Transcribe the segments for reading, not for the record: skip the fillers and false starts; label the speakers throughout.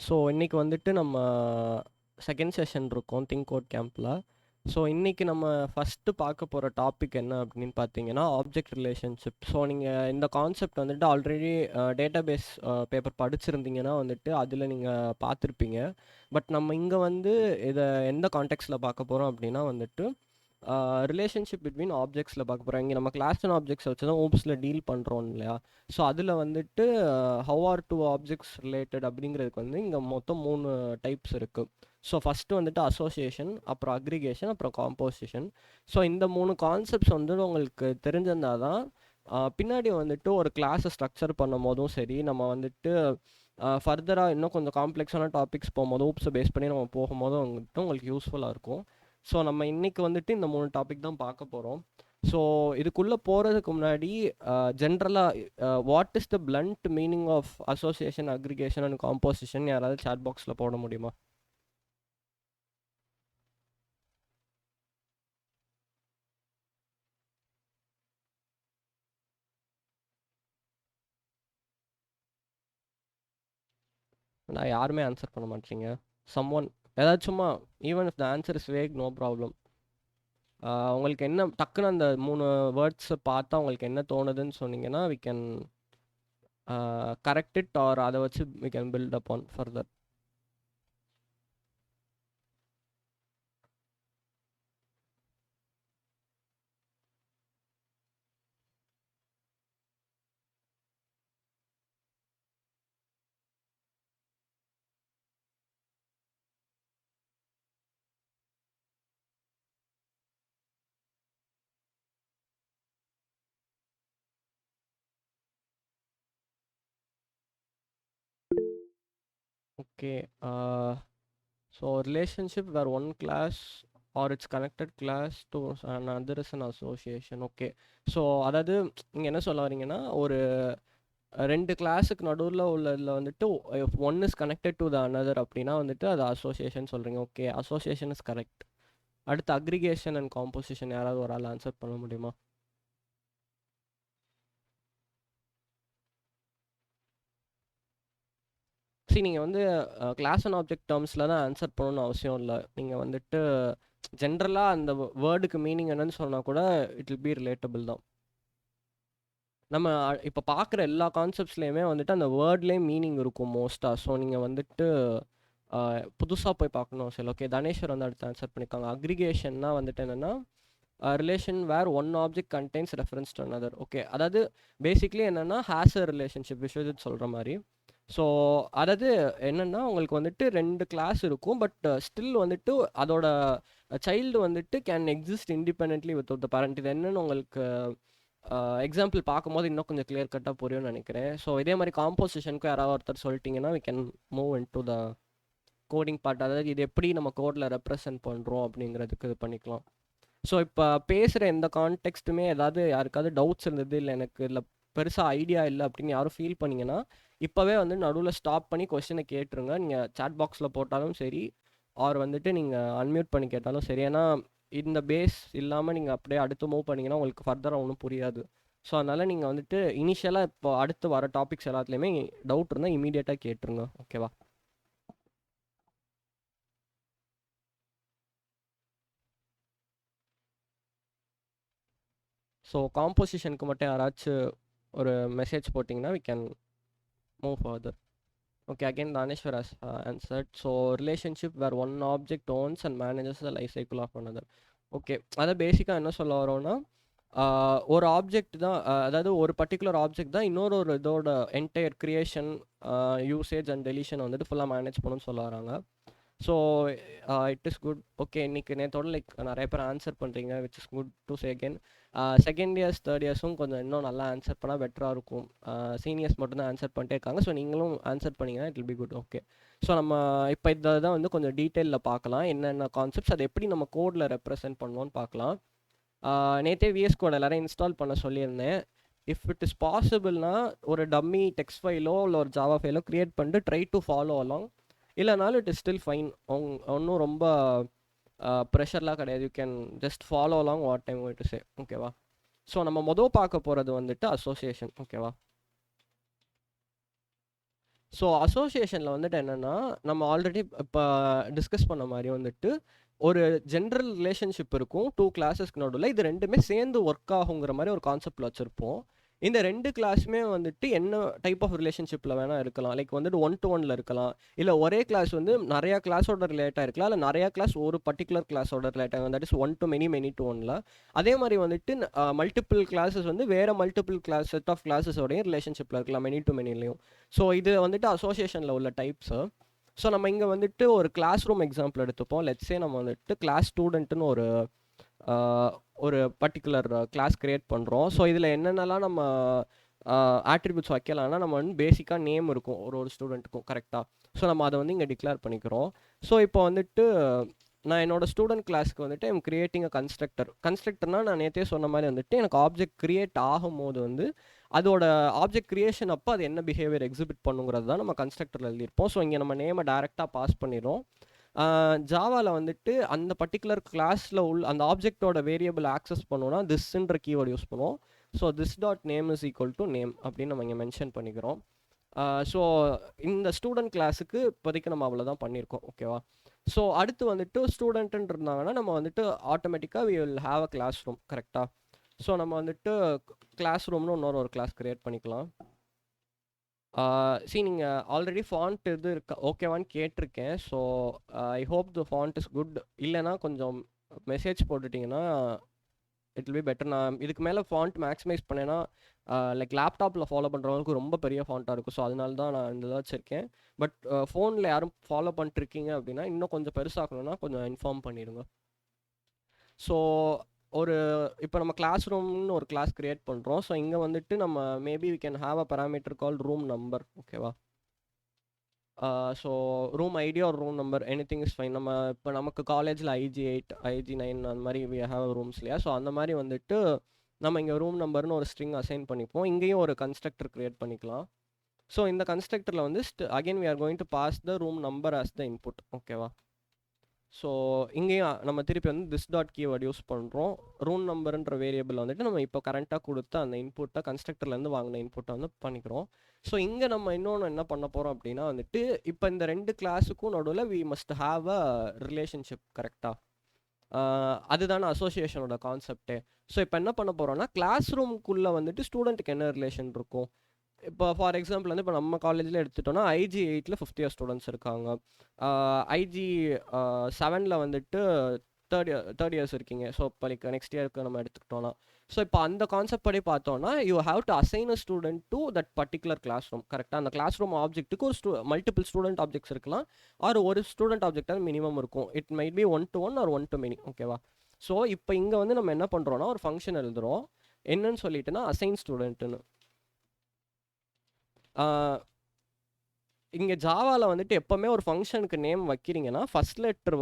Speaker 1: So இன்றைக்கி வந்துட்டு நம்ம செகண்ட் செஷன் இருக்கோம் திங்க் கோட் கேம்பில். ஸோ இன்றைக்கி நம்ம ஃபஸ்ட்டு பார்க்க போகிற டாபிக் என்ன அப்படின்னு பார்த்தீங்கன்னா ஆப்ஜெக்ட் ரிலேஷன்ஷிப். ஸோ நீங்கள் இந்த கான்செப்ட் வந்துட்டு ஆல்ரெடி டேட்டாபேஸ் பேப்பர் படிச்சிருந்தீங்கன்னா வந்துட்டு அதில் நீங்கள் பார்த்துருப்பீங்க. பட் நம்ம இங்கே வந்து இதை எந்த கான்டெக்ட்ஸில் பார்க்க போகிறோம் அப்படின்னா வந்துட்டு ரிலேஷன்ஷிப் பிட்வீன் ஆப்ஜெக்ட்ஸில் பார்க்க போகிறோம். இங்கே நம்ம கிளாஸ் அண்ட் ஆப்ஜெக்ட்ஸை வச்சு தான் ஓப்ஸில் டீல் பண்ணுறோம் இல்லையா? ஸோ அதில் வந்துட்டு how are two objects related அப்படிங்கிறதுக்கு வந்து இங்கே மொத்தம் 3 டைப்ஸ் இருக்குது. ஸோ ஃபஸ்ட்டு வந்துட்டு அசோசியேஷன், அப்புறம் அக்ரிகேஷன், அப்புறம் காம்போசிஷன். ஸோ இந்த 3 கான்செப்ட்ஸ் வந்து உங்களுக்கு தெரிஞ்சிருந்தால் தான் பின்னாடி வந்துட்டு ஒரு கிளாஸை ஸ்ட்ரக்சர் பண்ணும் போதும் சரி, நம்ம வந்துட்டு ஃபர்தராக இன்னும் கொஞ்சம் காம்ப்ளெக்ஸான டாபிக்ஸ் போகும்போது ஓப்ஸை பேஸ் பண்ணி நம்ம போகும்போது வந்துட்டு உங்களுக்கு யூஸ்ஃபுல்லாக இருக்கும். ஸோ நம்ம இன்றைக்கி வந்துட்டு இந்த 3 டாபிக் தான் பார்க்க போகிறோம். ஸோ இதுக்குள்ளே போகிறதுக்கு முன்னாடி ஜென்ரலாக what is the blunt meaning of association, aggregation and composition யாராவது சாட் பாக்ஸில் போட முடியுமா? நான் யாருமே ஆன்சர் பண்ண மாட்டீங்க. சம்ஒன் ஏதாச்சும் சும்மா even if the answer is vague, no problem. உங்களுக்கு என்ன டக்குன்னு அந்த 3 வேர்ட்ஸை பார்த்தா உங்களுக்கு என்ன தோணுதுன்னு சொன்னீங்கன்னா we can correct it or அதை வச்சு we can build up on further. Okay. So relationship where one class or it's connected class to another is an association. Okay. So அதாவது நீங்கள் என்ன சொல்ல வரீங்கன்னா ஒரு 2 கிளாஸுக்கு நடுவில் உள்ளதில் வந்துட்டு one is connected to the another அப்படின்னா வந்துட்டு அது அசோசியேஷன் சொல்கிறீங்க. Okay, association is correct. அடுத்து அக்ரிகேஷன் அண்ட் காம்போசிஷன் யாராவது ஒரு ஆள் ஆன்சர் பண்ண முடியுமா? சரி, நீங்கள் வந்து கிளாஸ் அண்ட் ஆப்ஜெக்ட் டேர்ம்ஸில் தான் ஆன்சர் பண்ணணும்னு அவசியம் இல்லை. நீங்கள் வந்துட்டு ஜென்ரலாக அந்த வேர்டுக்கு மீனிங் என்னன்னு சொன்னால் கூட இட் வில் பி ரிலேட்டபிள் தான். நம்ம இப்போ பார்க்குற எல்லா கான்செப்ட்ஸ்லேயுமே வந்துட்டு அந்த வேர்ட்லேயே மீனிங் இருக்கும் மோஸ்ட்டாக. ஸோ நீங்கள் வந்துட்டு புதுசாக போய் பார்க்கணும். சரி, ஓகே, தனேஸ்வர் வந்து அடுத்து ஆன்சர் பண்ணியிருக்காங்க. அக்ரிகேஷன்னா வந்துட்டு என்னென்னா relation where one object contains reference to another. Okay, அதாவது பேசிக்லி என்னென்னா ஹேஸ் அ ரிலேஷன்ஷிப் விஸ்வஜித் சொல்கிற மாதிரி. ஸோ அதாவது என்னென்னா உங்களுக்கு வந்துட்டு 2 கிளாஸ் இருக்கும், பட் ஸ்டில் வந்துட்டு அதோட சைல்டு வந்துட்டு can exist independently with the parent. இது என்னென்னு உங்களுக்கு எக்ஸாம்பிள் பார்க்கும்போது இன்னும் கொஞ்சம் கிளியர் கட்டாக புரியும்னு நினைக்கிறேன். ஸோ இதே மாதிரி காம்போசிஷனுக்கு யாராவது ஒருத்தர் சொல்லிட்டிங்கன்னா we can move into the coding part. அதாவது இது எப்படி நம்ம கோடில் ரெப்ரசன்ட் பண்ணுறோம் அப்படிங்கிறதுக்கு இது பண்ணிக்கலாம். ஸோ இப்போ பேசுகிற எந்த கான்டெக்ஸ்ட்டுமே ஏதாவது யாருக்காவது டவுட்ஸ் இருந்தது இல்லை எனக்கு இல்லை பெருசாக ஐடியா இல்லை அப்படின்னு யாரும் ஃபீல் பண்ணிங்கன்னா இப்போவே வந்து நடுவில் ஸ்டாப் பண்ணி கொஸ்டினை கேட்டுருங்க. நீங்கள் சாட் பாக்ஸில் போட்டாலும் சரி ஆர் வந்துட்டு நீங்கள் அன்மியூட் பண்ணி கேட்டாலும் சரி. ஏன்னா இந்த பேஸ் இல்லாமல் நீங்கள் அப்படியே அடுத்து மூவ் பண்ணிங்கன்னா உங்களுக்கு ஃபர்தராக ஒன்றும் புரியாது. ஸோ அதனால் நீங்கள் வந்துட்டு இனிஷியலாக இப்போ அடுத்து வர டாபிக்ஸ் எல்லாத்துலேயுமே டவுட் இருந்தால் இமீடியட்டாக கேட்டுருங்க. ஓகேவா? ஸோ காம்போசிஷனுக்கு மட்டும் யாராச்சும் ஒரு மெசேஜ் போட்டிங்கன்னா we can move further. Okay, again Daneshwar has answered. So relationship where one object owns and manages the life cycle of another. Okay, அதை பேசிக்காக என்ன சொல்ல வரோன்னா ஒரு ஆப்ஜெக்ட் தான், அதாவது ஒரு பர்டிகுலர் ஆப்ஜெக்ட் தான் இன்னொரு இதோட entire creation, usage and deletion வந்துட்டு ஃபுல்லாக மேனேஜ் பண்ணணும்னு சொல்ல வராங்க. So it is good. Okay, இன்றைக்கி நேற்றோட லைக் நிறைய பேர் ஆன்சர் பண்ணுறீங்க, which is good to say again. Second years third இயர்ஸும் கொஞ்சம் இன்னும் நல்லா ஆன்சர் பண்ணால் பெட்டராக இருக்கும். சீனியர்ஸ் மட்டும்தான் ஆன்சர் பண்ணிட்டே இருக்காங்க. ஸோ நீங்களும் ஆன்சர் பண்ணிங்கன்னா it will be good. Okay, so நம்ம இப்போ இதை தான் வந்து கொஞ்சம் டீட்டெயிலில் பார்க்கலாம். என்னென்ன கான்செப்ட்ஸ் அதை எப்படி நம்ம கோடில் ரெப்ரசென்ட் பண்ணோன்னு பார்க்கலாம். நேற்றே விஎஸ் கோட் எல்லோரும் இன்ஸ்டால் பண்ண சொல்லியிருந்தேன். இஃப் இட் இஸ் பாசிபிள்னா ஒரு டம்மி டெக்ஸ்ட் ஃபைலோ இல்லை ஒரு ஜாவா ஃபைலோ க்ரியேட் பண்ணிட்டு ட்ரை டு ஃபாலோ அலாங். இல்லைனாலும் இட் இஸ் ஸ்டில் ஃபைன். ஒன்றும் ரொம்ப ப்ரெஷர்லாம் கிடையாது. You can just follow along what time going to say. ஓகேவா? ஸோ நம்ம பார்க்க போகிறது வந்துட்டு அசோசியேஷன். ஓகேவா? ஸோ அசோசியேஷனில் வந்துட்டு என்னென்னா, நம்ம ஆல்ரெடி இப்போ டிஸ்கஸ் பண்ண மாதிரி வந்துட்டு ஒரு ஜென்ரல் ரிலேஷன்ஷிப் இருக்கும் 2 கிளாஸஸ்க்கு நடுவில். இது ரெண்டுமே சேர்ந்து ஒர்க் ஆகுங்கிற மாதிரி ஒரு கான்செப்டில் வச்சுருப்போம். இந்த 2 கிளாஸுமே வந்துட்டு என்ன டைப் ஆஃப் ரிலேஷன்ஷிப்பில் வேணால் இருக்கலாம். லைக் வந்துட்டு 1 to 1ல இருக்கலாம். இல்லை ஒரே கிளாஸ் வந்து நிறையா கிளாஸோட ரிலேட்டாக இருக்கலாம். இல்லை நிறையா கிளாஸ் ஒரு பர்டிகுலர் கிளாஸோட ரிலேட்டாக, that is 1 to many, many to 1ல. அதே மாதிரி வந்துட்டு மல்டிபிள் கிளாஸஸ் வந்து வேறு மல்டிபிள் கிளாஸ் செட் ஆஃப் கிளாஸஸோடையும் ரிலேஷன்ஷிப்பில் இருக்கலாம், மெனி டு மெனிலையும். ஸோ இது வந்துட்டு அசோசியேஷனில் உள்ள டைப்ஸு. ஸோ நம்ம இங்கே வந்துட்டு ஒரு கிளாஸ் ரூம் எக்ஸாம்பிள் எடுத்துப்போம். லெட்ஸே நம்ம வந்துட்டு கிளாஸ் ஸ்டூடெண்ட்டுன்னு ஒரு பர்டிகுலர் கிளாஸ் க்ரியேட் பண்ணுறோம். ஸோ இதில் என்னென்னலாம் நம்ம ஆட்ரிபியூட்ஸ் வைக்கலாம்னா, நம்ம வந்து பேசிக்காக நேம் இருக்கும் ஒரு ஸ்டூடெண்ட்டுக்கும், கரெக்டாக. ஸோ நம்ம அதை வந்து இங்கே டிக்ளேர் பண்ணிக்கிறோம். ஸோ இப்போ வந்துட்டு நான் என்னோடய ஸ்டூடெண்ட் கிளாஸ்க்கு வந்துட்டு ஐம் கிரியேட்டிங் அ கன்ஸ்ட்ரக்டர்னால் நான் நேற்றே சொன்ன மாதிரி வந்துட்டு எனக்கு ஆப்ஜெக்ட் க்ரியேட் ஆகும்போது வந்து அதோட ஆப்ஜெக்ட் க்ரியேஷன் அப்போ அது என்ன பிஹேவியர் எக்ஸிபிட் பண்ணுங்கிறது தான் நம்ம கன்ஸ்ட்ரக்டரில் எழுதியிருப்போம். ஸோ இங்கே நம்ம நேமை டேரெக்டாக பாஸ் பண்ணிடுறோம். ஜாவாவில் வந்துட்டு அந்த பர்டிகுலர் கிளாஸில் அந்த ஆப்ஜெக்டோட வேரியபிள் ஆக்சஸ் பண்ணோன்னா திஸ்ன்ற கீவேர்டு யூஸ் பண்ணுவோம். So this dot name is equal to name அப்படின்னு நம்ம இங்கே மென்ஷன் பண்ணிக்கிறோம். ஸோ இந்த ஸ்டூடெண்ட் கிளாஸுக்கு இப்போதைக்கு நம்ம அவ்வளோதான் பண்ணியிருக்கோம், ஓகேவா. ஸோ அடுத்து வந்துட்டு ஸ்டூடெண்ட்டுன்னு இருந்தாங்கன்னா நம்ம வந்துட்டு ஆட்டோமேட்டிக்காக we will have a classroom, கரெக்டாக. ஸோ நம்ம வந்துட்டு கிளாஸ் ரூம்னு ஒரு கிளாஸ் க்ரியேட் பண்ணிக்கலாம். நீங்கள் ஆல்ரெடி ஃபாண்ட் இது ஓகேவான்னு கேட்டிருக்கேன். So I hope the font is good. இல்லைனா கொஞ்சம் மெசேஜ் போட்டுட்டிங்கன்னா இட் வில் பி பெட்டர். நான் இதுக்கு மேலே ஃபாண்ட் மேக்ஸிமைஸ் பண்ணேன்னா லைக் லேப்டாப்பில் ஃபாலோ பண்ணுறவங்களுக்கு ரொம்ப பெரிய ஃபாண்ட்டாக இருக்கும். ஸோ அதனால தான் நான் இந்த இதாக வச்சுருக்கேன். பட் ஃபோனில் யாரும் ஃபாலோ பண்ணிட்டுருக்கீங்க அப்படின்னா இன்னும் கொஞ்சம் பெருசாகணுன்னா கொஞ்சம் இன்ஃபார்ம் பண்ணிடுங்க. ஸோ இப்போ நம்ம கிளாஸ் ரூம்னு ஒரு கிளாஸ் க்ரியேட் பண்ணுறோம். ஸோ இங்கே வந்துட்டு நம்ம maybe we can have a parameter call room number, ஓகேவா. So room ID or room number anything is fine. நம்ம இப்போ நமக்கு காலேஜில் IG8 IG9 அந்த மாதிரி வி ஹாவ் ரூம்ஸ் இல்லையா. ஸோ அந்த மாதிரி வந்துட்டு நம்ம இங்கே ரூம் நம்பர்னு ஒரு ஸ்ட்ரிங் அசைன் பண்ணிப்போம். இங்கேயும் ஒரு கன்ஸ்ட்ரக்டர் க்ரியேட் பண்ணிக்கலாம். ஸோ இந்த கன்ஸ்ட்ரக்டரில் வந்து again we are going to pass the room number as the input, ஓகேவா. ஸோ இங்கேயும் நம்ம திருப்பி வந்து திஸ் டாட் கீவேர்ட் யூஸ் பண்ணுறோம். ரூம் நம்பர்ன்ற வேரியபிள் வந்துட்டு நம்ம இப்போ கரண்ட்டாக கொடுத்த அந்த இன்புட்டை கன்ஸ்ட்ரக்டர்லேருந்து வாங்கின இன்புட்டை வந்து பண்ணிக்கிறோம். ஸோ இங்கே நம்ம இன்னொன்று என்ன பண்ண போகிறோம் அப்படின்னா வந்துட்டு இப்போ இந்த 2 கிளாஸுக்கும் நடுவில் we must have a relationship, கரெக்டாக. அதுதானே அசோசியேஷனோட கான்செப்டே. ஸோ இப்போ என்ன பண்ண போகிறோம்னா கிளாஸ் ரூமுக்குள்ளே வந்துட்டு ஸ்டூடெண்ட்டுக்கு என்ன ரிலேஷன் இருக்கும். இப்போ ஃபார் எக்ஸாம்பிள் வந்து இப்போ நம்ம காலேஜில் எடுத்துட்டோன்னா IG8ல் 50 இயர் ஸ்டூடெண்ட்ஸ் இருக்காங்க. IG7ல் வந்துட்டு தேர்ட் இயர்ஸ் இருக்கீங்க. ஸோ இப்போ லைக் நெக்ஸ்ட் இயருக்கு நம்ம எடுத்துக்கிட்டோன்னா, ஸோ இப்போ அந்த கான்செப்ட் படி பார்த்தோன்னா you have to assign a student to that particular classroom, கரெக்டாக. அந்த கிளாஸ் ரூம் ஆப்ஜெக்ட்டுக்கு ஒரு மல்டிபிள் ஸ்டூடெண்ட் ஆப்ஜெக்ட்ஸ் இருக்கலாம், ஆர் ஒரு ஸ்டூடெண்ட் ஆப்ஜெக்டாக மினிமம் இருக்கும். It might be 1 to 1 or 1 to many, ஓகேவா. ஸோ இப்போ இங்கே வந்து நம்ம என்ன பண்ணுறோன்னா ஒரு ஃபங்க்ஷன் எழுதுகிறோம். என்னன்னு சொல்லிட்டுனா அசைன் ஸ்டூடெண்ட்டுன்னு. இங்கே ஜாவாவில் வந்துட்டு எப்போவுமே ஒரு ஃபங்க்ஷனுக்கு நேம் வைக்கிறீங்கன்னா first letter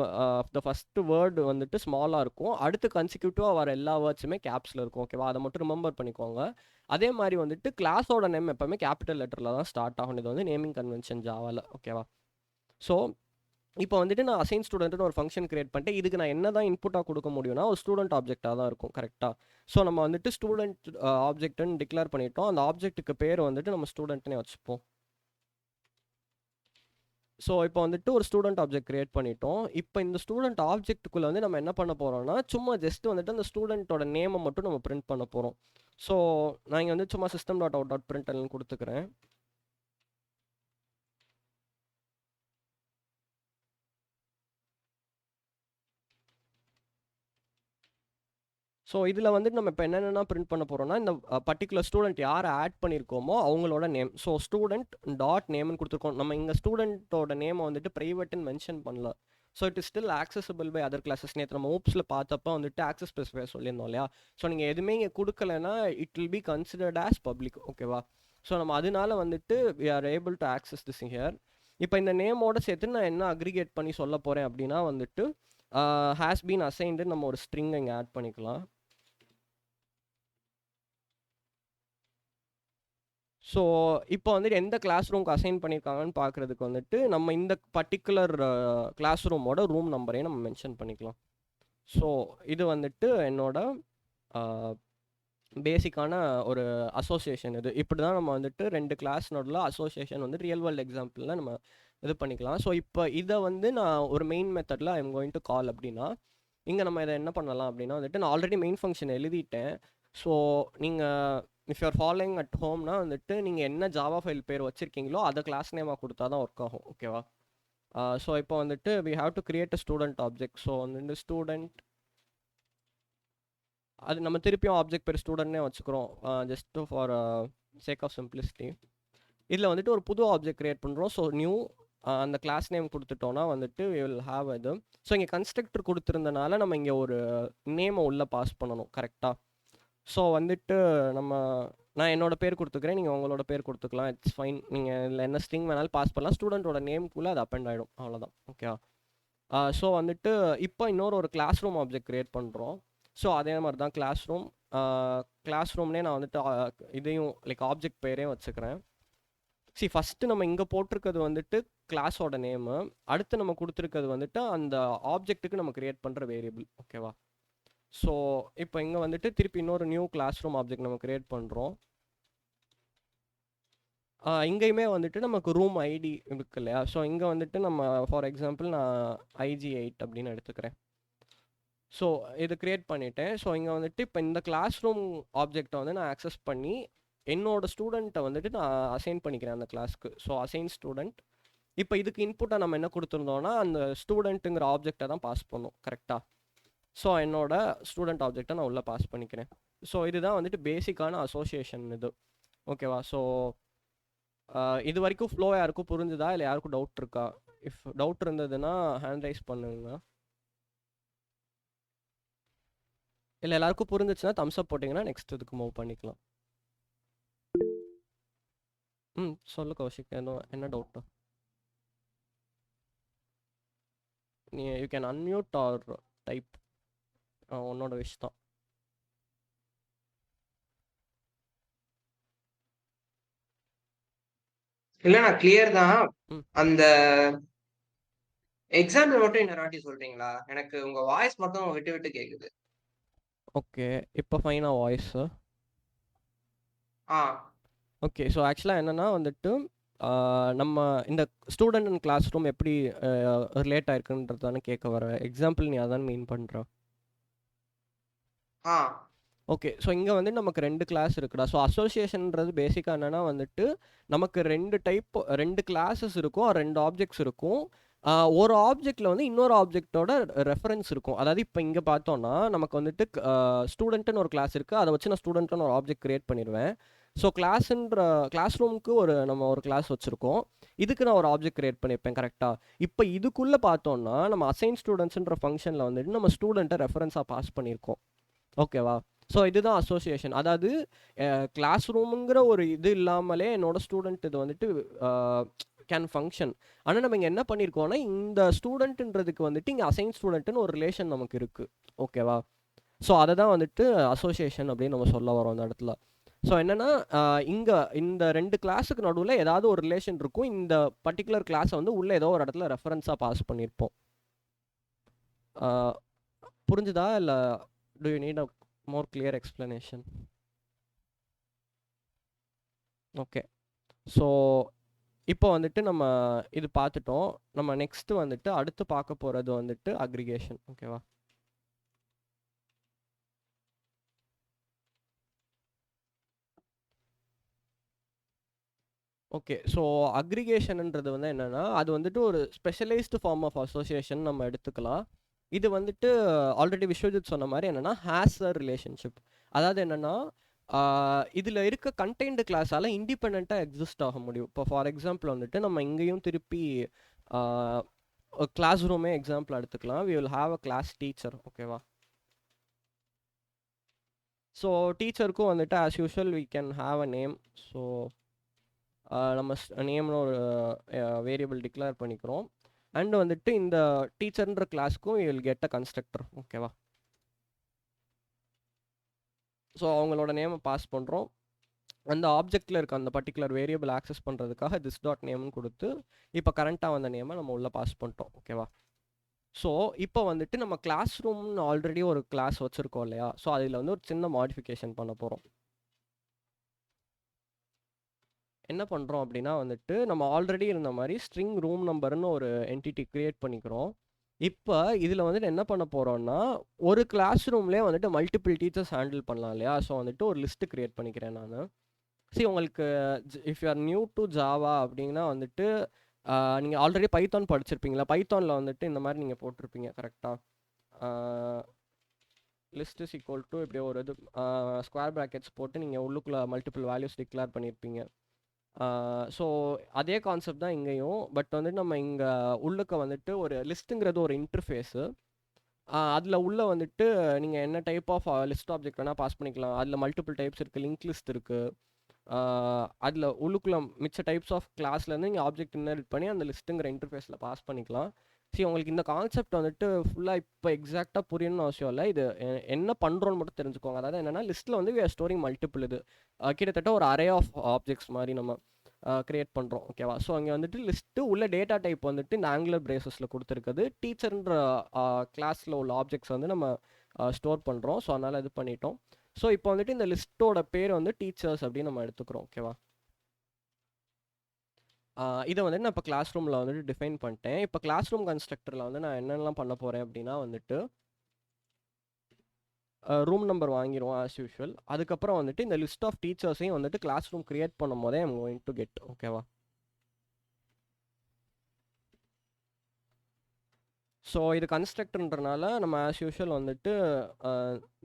Speaker 1: the first word வந்துட்டு ஸ்மாலாக இருக்கும். அடுத்து கன்சிக்யூட்டிவாக வர எல்லா வேர்ட்ஸுமே கேப்ஸில் இருக்கும், ஓகேவா. அதை மட்டும் ரிமெம்பர் பண்ணிக்கோங்க. அதே மாதிரி வந்துட்டு கிளாஸோட நேம் எப்போவுமே கேபிட்டல் லெட்டரில் தான் ஸ்டார்ட் ஆகும். இது வந்து நேமிங் கன்வென்ஷன் ஜாவாவில், ஓகேவா. ஸோ இப்போ வந்துட்டு நான் அசைன் ஸ்டூடெண்ட்னு ஒரு ஃபங்க்ஷன் க்ரியேட் பண்ணிட்டு இதுக்கு நான் என்ன தான் இன்புட்டாக கொடுக்க முடியும்னா ஒரு ஸ்டூடெண்ட் ஆப்ஜெக்டாக தான் இருக்கும், கரெக்டாக. ஸோ நம்ம வந்துட்டு ஸ்டூடெண்ட் ஆப்ஜெக்ட்னு டிக்ளேர் பண்ணிட்டோம். அந்த ஆப்ஜெக்ட்டுக்கு பேர் வந்துட்டு நம்ம ஸ்டூடெண்ட்னே வச்சுப்போம். ஸோ இப்போ வந்துட்டு ஒரு ஸ்டூடெண்ட் ஆப்ஜெக்ட் க்ரியேட் பண்ணிட்டோம். இப்போ இந்த ஸ்டூடெண்ட் ஆப்ஜெக்ட்டுக்குள்ளே வந்து நம்ம என்ன பண்ண போகிறோம்னா சும்மா ஜஸ்ட் வந்துட்டு அந்த ஸ்டூடெண்ட்டோட நேமை மட்டும் நம்ம பிரிண்ட் பண்ண போகிறோம். ஸோ நான் இங்கே வந்து சும்மா system.out.println கொடுத்துக்கிறேன். ஸோ இதில் வந்துட்டு நம்ம இப்போ என்னென்னா பிரிண்ட் பண்ண போகிறோம்னா இந்த பர்டிகுலர் ஸ்டூடெண்ட் யாரை ஆட் பண்ணியிருக்கோமோ அவங்களோட நேம். ஸோ ஸ்டூடெண்ட் டாட் நேம்னு கொடுத்துருக்கோம். நம்ம இங்கே ஸ்டூடெண்ட்டோட நேமை வந்துட்டு ப்ரைவேட்டுன்னு மென்ஷன் பண்ணல. So it is still accessible by other classes. நேற்று நம்ம ஓப்ஸில் பார்த்தப்போ வந்துட்டு ஆக்சஸ் ஸ்பெசிஃபை சொல்லியிருந்தோம் இல்லையா. ஸோ நீங்கள் எதுவுமே இங்கே கொடுக்கலன்னா it will be considered as public, ஓகேவா. ஸோ நம்ம அதனால வந்துட்டு we are able to access this here. இப்போ இந்த நேமோட சேர்த்து நான் என்ன அக்ரிகேட் பண்ணி சொல்ல போகிறேன் அப்படின்னா வந்துட்டு ஹேஸ் பீன் அசைன்டு நம்ம ஒரு ஸ்ட்ரிங் இங்கே ஆட் பண்ணிக்கலாம். ஸோ இப்போ வந்துட்டு எந்த கிளாஸ் ரூம்க்கு அசைன் பண்ணியிருக்காங்கன்னு பார்க்குறதுக்கு வந்துட்டு நம்ம இந்த பர்டிகுலர் கிளாஸ் ரூமோட ரூம் நம்பரையும் நம்ம மென்ஷன் பண்ணிக்கலாம். ஸோ இது வந்துட்டு என்னோட பேசிக்கான ஒரு அசோசியேஷன் இது. இப்படி தான் நம்ம வந்துட்டு 2 கிளாஸ் நடுவில் அசோசியேஷன் வந்து ரியல் வேர்ல்டு எக்ஸாம்பிளில் நம்ம இது பண்ணிக்கலாம். ஸோ இப்போ இதை வந்து நான் ஒரு மெயின் மெத்தடில் I am going to call அப்படின்னா, இங்கே நம்ம இதை என்ன பண்ணலாம் அப்படின்னா வந்துட்டு நான் ஆல்ரெடி மெயின் ஃபங்க்ஷன் எழுதிட்டேன். ஸோ நீங்கள் இஃப் யூஆர் ஃபாலோயிங் அட் ஹோம்னா வந்துட்டு நீங்கள் என்ன ஜாவா ஃபைல் பேர் வச்சுருக்கீங்களோ அதை கிளாஸ் நேமாக கொடுத்தா தான் ஒர்க் ஆகும். ஓகேவா? ஸோ இப்போ வந்துட்டு we have to create a student object. So வந்துட்டு ஸ்டூடெண்ட் அது நம்ம திருப்பியும் ஆப்ஜெக்ட் பேர் ஸ்டூடெண்ட்னே வச்சுக்கிறோம், just for sake of simplicity. இதில் வந்துட்டு ஒரு புது ஆப்ஜெக்ட் க்ரியேட் பண்ணுறோம். ஸோ நியூ அந்த கிளாஸ் நேம் கொடுத்துட்டோன்னா வந்துட்டு வி வில் ஹாவ் இது. ஸோ இங்கே கன்ஸ்ட்ரக்டர் கொடுத்துருந்தனால நம்ம இங்கே ஒரு நேமை உள்ளே பாஸ் பண்ணணும் கரெக்டாக. ஸோ வந்துட்டு நான் என்னோட பேர் கொடுத்துக்கிறேன், நீங்கள் உங்களோட பேர் கொடுத்துக்கலாம், இட்ஸ் ஃபைன். நீங்கள் இதில் என்ன ஸ்ட்ரிங் வேணாலும் பாஸ் பண்ணலாம், ஸ்டூடெண்ட்டோட நேம்குள்ளே அது அப்பெண்ட் ஆகிடும், அவ்வளோதான். ஓகேவா? ஸோ வந்துட்டு இப்போ இன்னொரு கிளாஸ் ரூம் ஆப்ஜெக்ட் க்ரியேட் பண்ணுறோம். ஸோ அதே மாதிரி தான் கிளாஸ் ரூம்னே நான் வந்துட்டு இதையும் லைக் ஆப்ஜெக்ட் பேரையும் வச்சுக்கிறேன். ஃபஸ்ட்டு நம்ம இங்கே போட்டிருக்கிறது வந்துட்டு கிளாஸோட நேமு, அடுத்து நம்ம கொடுத்துருக்கிறது வந்துட்டு அந்த ஆப்ஜெக்ட்டுக்கு நம்ம க்ரியேட் பண்ணுற வேரியபிள். ஓகேவா? ஸோ இப்போ இங்கே வந்துட்டு திருப்பி இன்னொரு நியூ கிளாஸ் ரூம் ஆப்ஜெக்ட் நம்ம க்ரியேட் பண்ணுறோம். இங்கேயுமே வந்துட்டு நமக்கு ரூம் ஐடி இருக்கு இல்லையா? ஸோ இங்கே வந்துட்டு நம்ம ஃபார் எக்ஸாம்பிள் நான் IG8 அப்படின்னு எடுத்துக்கிறேன். ஸோ இது க்ரியேட் பண்ணிவிட்டேன். ஸோ இங்கே வந்துட்டு இப்போ இந்த கிளாஸ் ரூம் ஆப்ஜெக்டை வந்து நான் ஆக்சஸ் பண்ணி என்னோடய ஸ்டூடெண்ட்டை வந்துட்டு நான் அசைன் பண்ணிக்கிறேன் அந்த கிளாஸ்க்கு. So assign student. இப்போ இதுக்கு இன்புட்டை நம்ம என்ன கொடுத்துருந்தோன்னா அந்த ஸ்டூடெண்ட்டுங்கிற ஆப்ஜெக்டை தான் பாஸ் பண்ணோம் கரெக்டாக. ஸோ என்னோட ஸ்டூடெண்ட் ஆப்ஜெக்டை நான் உள்ளே பாஸ் பண்ணிக்கிறேன். ஸோ இதுதான் வந்துட்டு பேசிக்கான அசோசியேஷன் இது. ஓகேவா? ஸோ இது வரைக்கும் ஃப்ளோ யாருக்கும் புரிஞ்சுதா, இல்லை யாருக்கும் டவுட் இருக்கா? இஃப் டவுட் இருந்ததுன்னா ஹேண்ட் ரைஸ் பண்ணுங்க. இல்லை எல்லாருக்கும் புரிஞ்சிச்சுன்னா தம்ஸ் அப் போட்டிங்கன்னா நெக்ஸ்ட் இதுக்கு மூவ் பண்ணிக்கலாம். சொல்லு கௌஷிக், என்ன டவுட்டு? நீ you can unmute or type, உன்னோட விஷ் தான்.
Speaker 2: இல்ல நான் கிளியர் தான். அந்த எக்ஸாம்பிள் மட்டும் இன்னொரு வாட்டி சொல்றீங்களா? எனக்கு உங்க வாய்ஸ் மட்டும் விட்டு விட்டு கேக்குது.
Speaker 1: ஓகே, இப்போ ஃபைனா வாய்ஸ்? ஓகே. ஸோ ஆக்சுவலாக என்னென்னா வந்துட்டு நம்ம இந்த ஸ்டூடெண்ட் அண்ட் கிளாஸ் ரூம் எப்படி ரிலேட் ஆயிருக்குன்றதானே கேட்க வர எக்ஸாம்பிள் நீ அதான் மீன் பண்ணுற? ஓகே. ஸோ இங்கே வந்து நமக்கு 2 கிளாஸ் இருக்குடா. ஸோ அசோசியேஷன்ன்றது பேசிக்காக என்னென்னா வந்துட்டு நமக்கு 2 கிளாஸஸ் இருக்கும், 2 ஆப்ஜெக்ட்ஸ் இருக்கும். ஒரு ஆப்ஜெக்டில் வந்து இன்னொரு ஆப்ஜெக்டோட ரெஃபரன்ஸ் இருக்கும். அதாவது இப்போ இங்கே பார்த்தோன்னா நமக்கு வந்துட்டு ஸ்டூடெண்ட்டுன்னு ஒரு கிளாஸ் இருக்குது, அதை வச்சு நான் ஸ்டூடெண்ட்டுன்னு ஒரு ஆப்ஜெக்ட் க்ரியேட் பண்ணிடுவேன். ஸோ கிளாஸ் ரூமுக்கு நம்ம ஒரு கிளாஸ் வச்சுருக்கோம், இதுக்கு நான் ஒரு ஆப்ஜெக்ட் க்ரியேட் பண்ணியிருப்பேன் கரெக்டாக. இப்போ இதுக்குள்ளே பார்த்தோன்னா நம்ம அசைன் ஸ்டூடெண்ட்ஸுன்ற ஃபங்க்ஷனில் வந்துட்டு நம்ம ஸ்டூடெண்ட்டை ரெஃபரன்ஸாக பாஸ் பண்ணியிருக்கோம். ஓகேவா? ஸோ இதுதான் அசோசியேஷன். அதாவது கிளாஸ் ரூமுங்கிற ஒரு இது இல்லாமலே என்னோட ஸ்டூடெண்ட் இது வந்துட்டு கேன் ஃபங்க்ஷன். ஆனால் நம்ம இங்கே என்ன பண்ணியிருக்கோம்னா இந்த ஸ்டூடெண்ட்டுன்றதுக்கு வந்துட்டு இங்கே அசைன் ஸ்டூடெண்ட்டுன்னு ஒரு ரிலேஷன் நமக்கு இருக்குது. ஓகேவா? ஸோ அதை தான் வந்துட்டு அசோசியேஷன் அப்படின்னு நம்ம சொல்ல வரோம் அந்த இடத்துல. ஸோ என்னென்னா இங்கே இந்த 2 கிளாஸுக்கு நடுவில் ஏதாவது ஒரு ரிலேஷன் இருக்கும், இந்த பர்டிகுலர் கிளாஸை வந்து உள்ளே ஏதோ ஒரு இடத்துல ரெஃபரன்ஸாக பாஸ் பண்ணியிருப்போம். புரிஞ்சுதா, இல்லை do you need a more clear explanation? Okay. So இப்போ வந்துட்டு நம்ம இது பார்த்துட்டோம். நம்ம நெக்ஸ்ட்டு வந்துட்டு அடுத்து பார்க்க போகிறது வந்துட்டு அக்ரிகேஷன். ஓகேவா? ஓகே. ஸோ அக்ரிகேஷன்ன்றது வந்து என்னென்னா அது வந்துட்டு ஒரு ஸ்பெஷலைஸ்டு ஃபார்ம் ஆஃப் அசோசியேஷன் நம்ம எடுத்துக்கலாம். இது வந்துட்டு ஆல்ரெடி விஸ்வஜித் சொன்ன மாதிரி என்னென்னா ஹேஸ் அ ரிலேஷன்ஷிப். அதாவது என்னென்னா இதில் இருக்க கண்டெய்ன்டு கிளாஸால் இண்டிபெண்ட்டாக எக்ஸிஸ்ட் ஆக முடியும். இப்போ ஃபார் எக்ஸாம்பிள் வந்துட்டு நம்ம இங்கேயும் திருப்பி கிளாஸ் ரூமே எக்ஸாம்பிள் எடுத்துக்கலாம். We will have a class teacher. ஓகேவா? ஸோ டீச்சருக்கும் வந்துட்டு as usual we can have a name. So நம்ம நேம்னு ஒரு வேரியபிள் டிக்ளேர் பண்ணிக்கிறோம். அண்ட் வந்துட்டு இந்த டீச்சர்ன்ற கிளாஸ்க்கும் you will get a constructor. ஓகேவா? ஸோ அவங்களோட நேமை பாஸ் பண்ணுறோம். அந்த ஆப்ஜெக்டில் இருக்க அந்த பர்டிகுலர் வேரியபிள் ஆக்சஸ் பண்ணுறதுக்காக திஸ் டாட் நேம்னு கொடுத்து இப்போ கரண்ட்டாக வந்த நேமை நம்ம உள்ளே பாஸ் பண்ணிட்டோம். ஓகேவா? ஸோ இப்போ வந்துட்டு நம்ம கிளாஸ் ரூம்னு ஆல்ரெடி ஒரு கிளாஸ் வச்சுருக்கோம் இல்லையா? ஸோ அதில் வந்து ஒரு சின்ன மாடிஃபிகேஷன் பண்ண போகிறோம். என்ன பண்ணுறோம் அப்படின்னா வந்துட்டு நம்ம ஆல்ரெடி இருந்த மாதிரி ஸ்ட்ரிங் ரூம் நம்பர்னு ஒரு என்டிட்டி கிரியேட் பண்ணிக்கிறோம். இப்போ இதில் வந்துட்டு என்ன பண்ண போகிறோம்னா ஒரு கிளாஸ் ரூம்லேயே வந்துட்டு மல்டிபிள் டீச்சர்ஸ் ஹேண்டில் பண்ணலாம் இல்லையா? ஸோ வந்துட்டு ஒரு லிஸ்ட்டு கிரியேட் பண்ணிக்கிறேன் நான். சரி, உங்களுக்கு if you R new to Java அப்படின்னா வந்துட்டு நீங்கள் ஆல்ரெடி பைத்தான் படிச்சிருப்பீங்களா? பைத்தானில் வந்துட்டு இந்த மாதிரி நீங்கள் போட்டிருப்பீங்க கரெக்டாக. லிஸ்ட் இஸ் ஈக்குவல் டு இப்படி ஒரு இது ஸ்கொயர் ப்ராக்கெட்ஸ் போட்டு நீங்கள் உள்ளுக்குள்ளே மல்டிபிள் வேல்யூஸ் டிக்ளேர் பண்ணியிருப்பீங்க. ஸோ அதே கான்செப்ட் தான் இங்கேயும். பட் வந்துட்டு நம்ம இங்கே உள்ளுக்க வந்துட்டு ஒரு லிஸ்ட்டுங்கிறது ஒரு இன்டர்ஃபேஸு. அதில் உள்ள வந்துட்டு நீங்கள் என்ன டைப் ஆஃப் லிஸ்ட் ஆப்ஜெக்ட் வேணால் பாஸ் பண்ணிக்கலாம். அதில் மல்டிபிள் டைப்ஸ் இருக்குது, லிங்க் லிஸ்ட் இருக்குது. அதில் உள்ளுக்குள்ள மிச்ச டைப்ஸ் ஆஃப் கிளாஸ்லேருந்து நீங்கள் ஆப்ஜெக்ட் இன்ஹெரிட் பண்ணி அந்த லிஸ்ட்டுங்கிற இன்டர்ஃபேஸில் பாஸ் பண்ணிக்கலாம். சரி, உங்களுக்கு இந்த கான்செப்ட் வந்துட்டு ஃபுல்லாக இப்போ எக்ஸாக்டாக புரியணும்னு அவசியம் இல்லை. இது என்ன பண்ணுறோன்னு மட்டும் தெரிஞ்சுக்கோங்க. அதாவது என்னென்னா லிஸ்ட்டில் வந்து வி ஆர் ஸ்டோரிங் மல்டிபிள் இது கிட்டத்தட்ட ஒரு அரே ஆஃப் ஆப்ஜெக்ட்ஸ் மாதிரி நம்ம கிரியேட் பண்ணுறோம். ஓகேவா? ஸோ அங்கே வந்துட்டு லிஸ்ட்டு உள்ள டேட்டா டைப் வந்துட்டு இந்த ஆங்குலர் பிரேசஸில் கொடுத்துருக்குது. டீச்சர்ன்ற கிளாஸில் உள்ள ஆப்ஜெக்ட்ஸ் வந்து நம்ம ஸ்டோர் பண்ணுறோம். ஸோ அதனால் இது பண்ணிட்டோம். ஸோ இப்போ வந்துட்டு இந்த லிஸ்ட்டோட பேர் வந்து டீச்சர்ஸ் அப்படின்னு நம்ம எடுத்துக்கிறோம். ஓகேவா? இதை வந்துட்டு நான் இப்போ கிளாஸ் ரூமில் வந்துட்டு டிஃபைன் பண்ணிட்டேன். இப்போ கிளாஸ் ரூம் கன்ஸ்ட்ரக்டரில் வந்து நான் என்னென்னலாம் பண்ண போகிறேன் அப்படின்னா வந்துட்டு ரூம் நம்பர் வாங்கிடுவோம் ஆஸ் யூஷுவல். அதுக்கப்புறம் வந்துட்டு இந்த லிஸ்ட் ஆஃப் டீச்சர்ஸையும் வந்துட்டு கிளாஸ் ரூம் கிரியேட் பண்ணும் போதே ஐம் கோயிங் டு கெட். ஓகேவா? ஸோ இது கன்ஸ்ட்ரக்டர்ன்றனால நம்ம ஆஸ் யூஷுவல் வந்துட்டு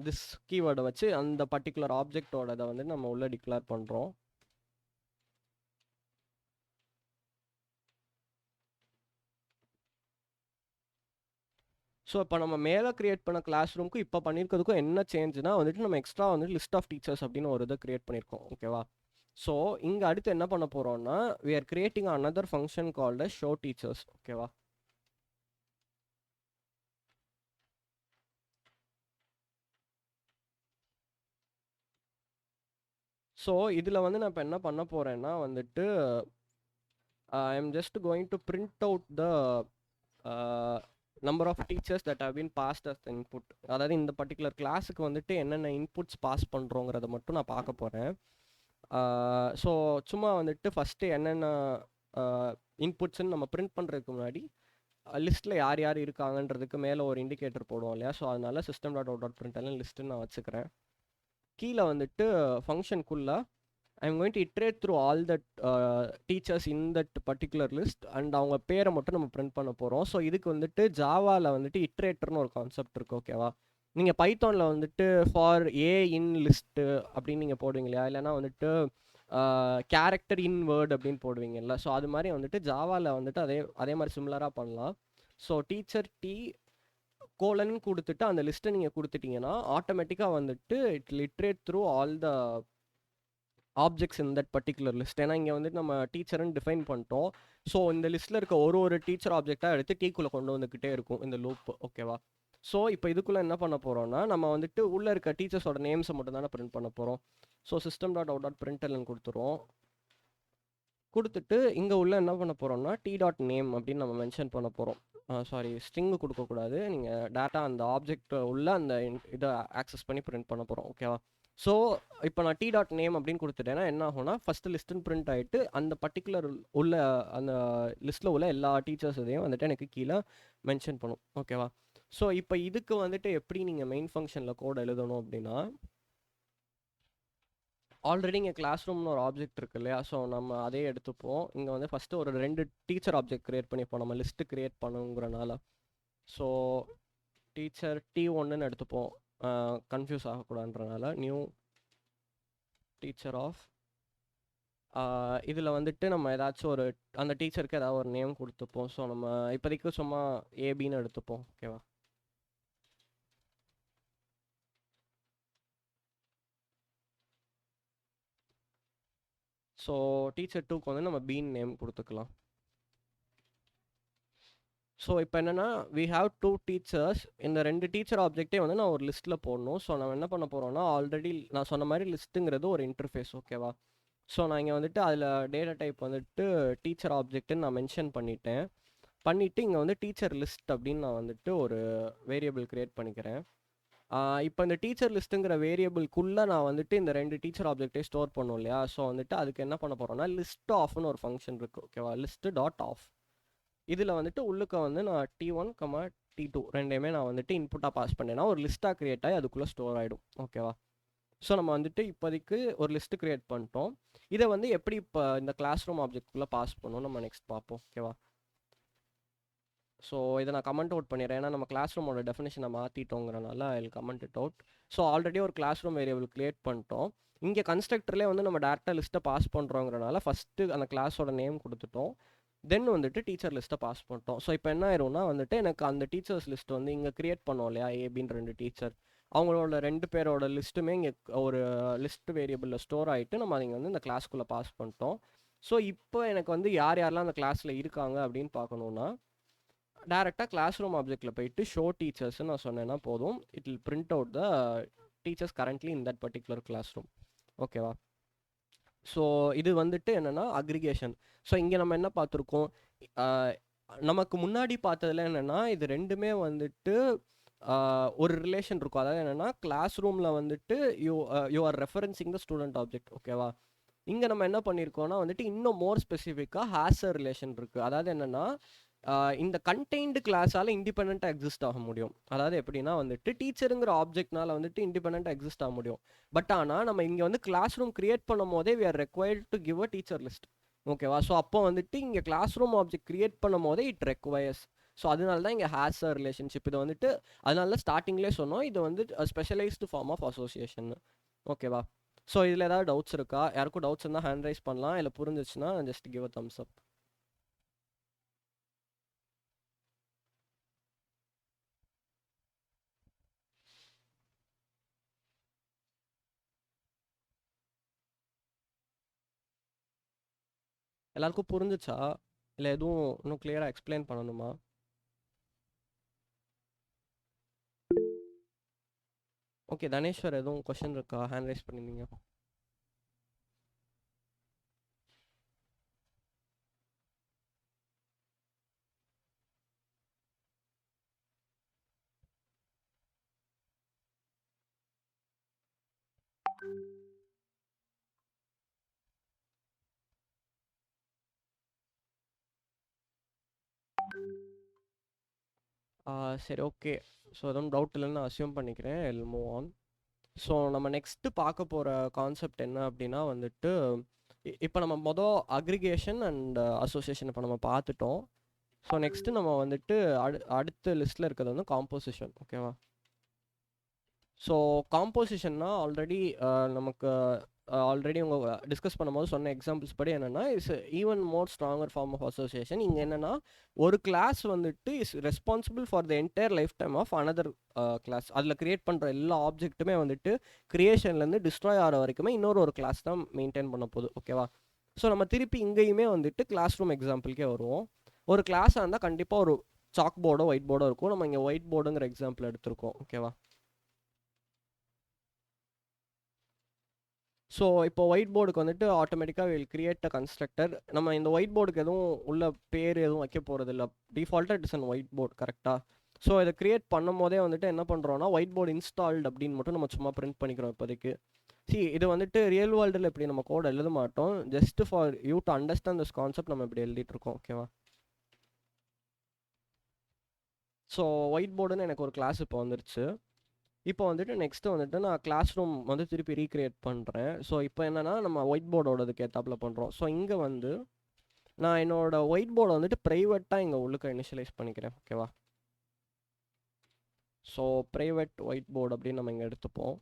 Speaker 1: திஸ் கீவேர்டை வச்சு அந்த பர்டிகுலர் ஆப்ஜெக்டோட இதை வந்து நம்ம உள்ளே டிக்ளேர் பண்ணுறோம். ஸோ இப்போ நம்ம மேலே கிரியேட் பண்ண கிளாஸ் ரூமுக்கும் இப்போ பண்ணியிருக்கிறதுக்கும் என்ன சேஞ்சுனா வந்துட்டு நம்ம எக்ஸ்ட்ரா வந்துட்டு லிஸ்ட் ஆஃப் டீச்சர்ஸ் அப்படின்னு ஒரு இதை கிரியேட் பண்ணியிருக்கோம். ஓகேவா? ஸோ இங்கே அடுத்து என்ன பண்ண போகிறோம்னா we are creating another function called show teachers. ஓகேவா? ஸோ இதில் வந்து நான் இப்போ என்ன பண்ண போகிறேன்னா வந்துட்டு I am just going to print out the number of teachers that have been passed as input. அதாவது இந்த பர்டிகுலர் கிளாஸுக்கு வந்துட்டு என்னென்ன இன்புட்ஸ் பாஸ் பண்ணுறோங்கிறத மட்டும் நான் பார்க்க போகிறேன். ஸோ சும்மா வந்துட்டு ஃபஸ்ட்டு என்னென்ன இன்புட்ஸ்ன்னு நம்ம பிரிண்ட் பண்ணுறதுக்கு முன்னாடி லிஸ்ட்டில் யார் யார் இருக்காங்கன்றதுக்கு மேலே ஒரு இண்டிகேட்டர் போடுவோம் இல்லையா? ஸோ அதனால system dot out dot print லிஸ்ட்டுன்னு நான் வச்சுக்கிறேன். கீழே வந்துட்டு ஃபங்க்ஷனுக்குள்ளே I'm going to iterate through all that teachers in that particular list and அவங்க பேரை மட்டும் நம்ம பிரிண்ட் பண்ண போகிறோம். ஸோ இதுக்கு வந்துட்டு ஜாவாவில் வந்துட்டு இட்ரேட்டர்னு ஒரு கான்செப்ட் இருக்குது. ஓகேவா? நீங்கள் பைத்தானில் வந்துட்டு ஃபார் ஏ இன் லிஸ்ட்டு அப்படின்னு நீங்கள் போடுவீங்க இல்லையா? இல்லைனா வந்துட்டு கேரக்டர் இன் வேர்ட் அப்படின்னு போடுவீங்கல்ல? ஸோ அது மாதிரி வந்துட்டு ஜாவாவில் வந்துட்டு அதே மாதிரி சிமிலராக பண்ணலாம். ஸோ டீச்சர் டி கோலன் கொடுத்துட்டு அந்த லிஸ்ட்டை நீங்கள் கொடுத்துட்டீங்கன்னா ஆட்டோமேட்டிக்காக வந்துட்டு it literate through all the objects in that particular list. ஏன்னா இங்கே வந்துட்டு நம்ம டீச்சர்னு டிஃபைன் பண்ணிட்டோம். ஸோ இந்த லிஸ்ட்டில் இருக்க ஒரு டீச்சர் ஆப்ஜெக்டாக எடுத்து டீக்குள்ளே கொண்டு வந்துக்கிட்டே இருக்கும் இந்த லூப். ஓகேவா? ஸோ இப்போ இதுக்குள்ளே என்ன பண்ண போகிறோம்னா நம்ம வந்துட்டு உள்ளே இருக்க டீச்சர்ஸோட நேம்ஸை மட்டும் தானே பிரிண்ட் பண்ண போகிறோம். So system dot out dot println கொடுத்துருவோம். கொடுத்துட்டு இங்கே உள்ள என்ன பண்ண போகிறோம்னா டி டாட் நேம் அப்படின்னு நம்ம மென்ஷன் பண்ண போகிறோம். சாரி, ஸ்ட்ரிங்கு கொடுக்கக்கூடாது. நீங்கள் டேட்டா அந்த ஆப்ஜெக்ட் உள்ள அந்த இதை ஆக்சஸ் பண்ணி பிரிண்ட் பண்ண போகிறோம். ஓகேவா? ஸோ இப்போ நான் டி டாட் நேம் அப்படின்னு கொடுத்துட்டேன்னா என்ன ஆகும்னா ஃபஸ்ட்டு லிஸ்ட்டுன்னு பிரிண்ட் ஆகிட்டு அந்த பர்டிகுலர் உள்ள அந்த லிஸ்ட்டில் உள்ள எல்லா டீச்சர்ஸ் இதையும் வந்துட்டு எனக்கு கீழே மென்ஷன் பண்ணும். ஓகேவா? ஸோ இப்போ இதுக்கு வந்துட்டு எப்படி நீங்கள் மெயின் ஃபங்க்ஷனில் கோட் எழுதணும் அப்படின்னா ஆல்ரெடி இங்கே கிளாஸ் ரூம்னு ஒரு ஆப்ஜெக்ட் இருக்கு இல்லையா? ஸோ நம்ம அதே எடுத்துப்போம். இங்கே வந்து ஃபஸ்ட்டு ஒரு 2 டீச்சர் ஆப்ஜெக்ட் க்ரியேட் பண்ணிப்போம் நம்ம லிஸ்ட்டு க்ரியேட் பண்ணுங்கிறனால. ஸோ டீச்சர் T1ன்னு எடுத்துப்போம், கன்ஃபியூஸ் ஆகக்கூடாதுன்றனால. நியூ டீச்சர் ஆஃப் இதில் வந்துட்டு நம்ம ஏதாச்சும் ஒரு அந்த டீச்சருக்கு ஏதாவது ஒரு நேம் கொடுத்துப்போம். ஸோ நம்ம இப்போதைக்கு சும்மா ஏபின்னு எடுத்துப்போம். ஓகேவா? ஸோ டீச்சர் 2க்கு வந்து நம்ம பீன் நேம் கொடுத்துக்கலாம். ஸோ இப்போ என்னென்னா வி ஹாவ் 2 டீச்சர்ஸ். இந்த 2 டீச்சர் ஆப்ஜெக்டே வந்து நான் ஒரு லிஸ்ட்டில் போடணும். ஸோ நம்ம என்ன பண்ண போகிறோம்னா ஆல்ரெடி நான் சொன்ன மாதிரி லிஸ்ட்டுங்கிறது ஒரு இன்டர்ஃபேஸ். ஓகேவா? ஸோ நான் இங்கே வந்துட்டு அதில் டேட்டா டைப் வந்துட்டு டீச்சர் ஆப்ஜெக்ட்டுன்னு நான் மென்ஷன் பண்ணிட்டேன். பண்ணிவிட்டு இங்கே வந்து டீச்சர் லிஸ்ட் அப்படின்னு நான் வந்துட்டு ஒரு வேரியபிள் க்ரியேட் பண்ணிக்கிறேன். இப்போ இந்த டீச்சர் லிஸ்ட்டுங்கிற வேரியபிள்குள்ளே நான் வந்துட்டு இந்த 2 டீச்சர் ஆப்ஜெக்டே ஸ்டோர் பண்ணும் இல்லையா? ஸோ வந்துட்டு அதுக்கு என்ன பண்ண போகிறோம்னா லிஸ்ட் ஆஃப்னு ஒரு ஃபங்க்ஷன் இருக்குது, ஓகேவா? List dot of. இதில் வந்துட்டு உள்ளுக்க வந்து நான் T1, T2 ரெண்டையுமே நான் வந்துட்டு இன்புட்டாக பாஸ் பண்ணேன்னா ஒரு லிஸ்ட்டாக க்ரியேட் ஆகி அதுக்குள்ளே ஸ்டோர் ஆகிடும், ஓகேவா? ஸோ நம்ம வந்துட்டு இப்போதைக்கு ஒரு லிஸ்ட்டு க்ரியேட் பண்ணிட்டோம். இதை வந்து எப்படி இப்போ இந்த கிளாஸ் ரூம் ஆப்ஜெக்ட்குள்ளே பாஸ் பண்ணணும் நம்ம நெக்ஸ்ட் பார்ப்போம், ஓகேவா? ஸோ இதை நான் கமெண்ட் அவுட் பண்ணிடுறேன், ஏன்னா நம்ம கிளாஸ் ரூமோட டெஃபினேஷனை மாற்றிட்டோங்கிறனால I will comment it out. So already ஒரு கிளாஸ் ரூம் வேரியபிள் க்ரியேட் பண்ணிட்டோம். இங்கே கன்ஸ்ட்ரக்டர்லேயே வந்து நம்ம டேரெக்டாக லிஸ்ட்டை பாஸ் பண்ணுறோங்கிறனால ஃபஸ்ட்டு அந்த கிளாஸோட நேம் கொடுத்துட்டோம், தென் வந்துட்டு டீச்சர் லிஸ்ட்டை பாஸ் பண்ணிட்டோம். ஸோ இப்போ என்ன ஆயிரும்னா வந்துட்டு எனக்கு அந்த டீச்சர்ஸ் லிஸ்ட் வந்து இங்கே க்ரியேட் பண்ணோம் இல்லையா, ஏபின்னு 2 டீச்சர், அவங்களோட 2 பேரோட லிஸ்ட்டுமே இங்கே ஒரு லிஸ்ட் வேரியபிளில் ஸ்டோர் ஆகிட்டு நம்ம அதை வந்து இந்த கிளாஸ்க்குள்ளே பாஸ் பண்ணிட்டோம். ஸோ இப்போ எனக்கு வந்து யாரெல்லாம் அந்த கிளாஸில் இருக்காங்க அப்படின்னு பார்க்கணுன்னா டேரெக்டாக கிளாஸ் ரூம் ஆப்ஜெக்டில் போயிட்டு ஷோ டீச்சர்ஸ்ன்னு நான் சொன்னேன்னா போதும், it will print out the teachers currently in that particular classroom, ஓகேவா? ஸோ இது வந்துட்டு என்னென்னா அக்ரிகேஷன். ஸோ இங்கே நம்ம என்ன பார்த்துருக்கோம், நமக்கு முன்னாடி பார்த்ததுல என்னென்னா இது ரெண்டுமே வந்துட்டு ஒரு ரிலேஷன் இருக்கும். அதாவது என்னென்னா கிளாஸ் ரூமில் வந்துட்டு you are referencing the student object, ஓகேவா? இங்கே நம்ம என்ன பண்ணியிருக்கோம்னா வந்துட்டு இன்னும் மோர் ஸ்பெசிஃபிக்காக ஹேஸ் அ ரிலேஷன் இருக்குது. அதாவது என்னென்னா இந்த கண்டெய்ன்டு கிளாஸால் இண்டிபெண்ட்டாக எக்ஸிஸ்ட் ஆக முடியும். அதாவது எப்படின்னா வந்துட்டு டீச்சருங்கிற ஆப்ஜெக்ட்னால வந்துட்டு இண்டிபெண்ட்டாக எக்ஸிஸ்ட் ஆக முடியும். பட் ஆனால் நம்ம இங்கே வந்து கிளாஸ் ரூம் கிரியேட் பண்ணும் போதே we are required to give a teacher list, ஓகேவா? ஸோ அப்போ வந்துட்டு இங்கே கிளாஸ் ரூம் ஆப்ஜெக்ட் கிரியேட் பண்ணும் போதே இட் ரெக்வயர்ஸ். ஸோ அதனால தான் இங்கே ஹேஸ் அ ரிலேஷன்ஷிப். இது வந்துட்டு அதனால தான் ஸ்டார்டிங்லேயே சொன்னோம் இது வந்து ஸ்பெஷலைஸ்டு ஃபார்ம் ஆஃப் அசோசியேஷன், ஓகேவா? ஸோ இதில் ஏதாவது டவுட்ஸ் இருக்கா? யாருக்கும் டவுட்ஸ் இருந்தால் ஹேண்ட் ரைஸ் பண்ணலாம், இல்லை புரிஞ்சிச்சுன்னா just give a thumbs up. எல்லாருக்கும் புரிஞ்சிச்சா, இல்லை எதுவும் இன்னும் கிளியராக எக்ஸ்பிளைன் பண்ணணுமா? ஓகே, தனேஸ்வர் எதுவும் கொஷின் இருக்கா? ஹேண்ட் ரைஸ் பண்ணியிருந்தீங்க. சரி, ஓகே. ஸோ எதுவும் டவுட் இல்லைன்னு நான் அஸ்யூம் பண்ணிக்கிறேன். ஐல் மூவ் ஆன். ஸோ நம்ம நெக்ஸ்ட்டு பார்க்க போகிற கான்செப்ட் என்ன அப்படின்னா வந்துட்டு இப்போ நம்ம மொதல் அக்ரிகேஷன் அண்ட் அசோசியேஷன் இப்போ நம்ம பார்த்துட்டோம். ஸோ நெக்ஸ்ட்டு நம்ம வந்துட்டு அடுத்த லிஸ்ட்டில் இருக்கிறது வந்து காம்போசிஷன், ஓகேவா? ஸோ காம்போசிஷன்னா நமக்கு ஆல்ரெடி உங்க டிஸ்கஸ் பண்ணும்போது சொன்ன எக்ஸாம்பிள்ஸ் படி என்னென்னா it's even more stronger form of association. இங்கே என்னென்னா ஒரு கிளாஸ் வந்துட்டு is responsible for the entire lifetime of another class. அதில் க்ரியேட் பண்ணுற எல்லா ஆப்ஜெக்ட்டுமே வந்துட்டு க்ரியேஷன்லேருந்து டிஸ்ட்ராய் ஆகிற வரைக்குமே இன்னொரு கிளாஸ் தான் மெயின்டைன் பண்ண போகுது, ஓகேவா? ஸோ நம்ம திருப்பி இங்கேயுமே வந்துட்டு கிளாஸ் ரூம் எக்ஸாம்பிளுக்கே வருவோம். ஒரு கிளாஸாக இருந்தால் கண்டிப்பாக ஒரு சாக் போர்டோ ஒயிட் போர்டோ இருக்கும். நம்ம இங்கே ஒயிட் போர்டுங்கிற எக்ஸாம்பிள் எடுத்திருக்கோம், ஓகேவா? ஸோ இப்போ ஒயிட் போர்டுக்கு வந்துட்டு ஆட்டோமேட்டிக்காக வில் கிரியேட் அ கன்ஸ்ட்ரக்டர். நம்ம இந்த ஒயிட் போர்டுக்கு எதுவும் உள்ள பேர் எதுவும் வைக்க போகிறது இல்லை, டிஃபால்ட்டாக it is and white board, கரெக்டாக? ஸோ இதை கிரியேட் பண்ணும் போதே வந்துட்டு என்ன பண்ணுறோன்னா ஒயிட் போர்டு இன்ஸ்டால்டு அப்படின்னு மட்டும் நம்ம சும்மா பிரிண்ட் பண்ணிக்கிறோம் இப்போதைக்கு. இது வந்துட்டு ரியல் வேர்ல்டில் இப்படி நம்ம கோட் எழுத மாட்டோம், just for you to understand this concept நம்ம இப்படி எழுதிட்டு இருக்கோம், ஓகேவா? ஸோ ஒயிட் போர்டுன்னு எனக்கு ஒரு கிளாஸ் இப்போ வந்துருச்சு. இப்போ வந்துட்டு நெக்ஸ்ட்டு வந்துட்டு நான் கிளாஸ் ரூம் வந்து திருப்பி ரீக்ரியேட் பண்ணுறேன். ஸோ இப்போ என்னென்னா நம்ம ஒயிட் போர்டோடதுக்கு ஏற்றாப்பில் பண்ணுறோம். ஸோ இங்கே வந்து நான் என்னோடய ஒயிட் போர்டை வந்துட்டு ப்ரைவேட்டாக இங்கே உள்ளுக்க இனிஷியலைஸ் பண்ணிக்கிறேன், ஓகேவா? ஸோ ப்ரைவேட் ஒயிட் போர்டு அப்படின்னு நம்ம இங்கே எடுத்துப்போம்.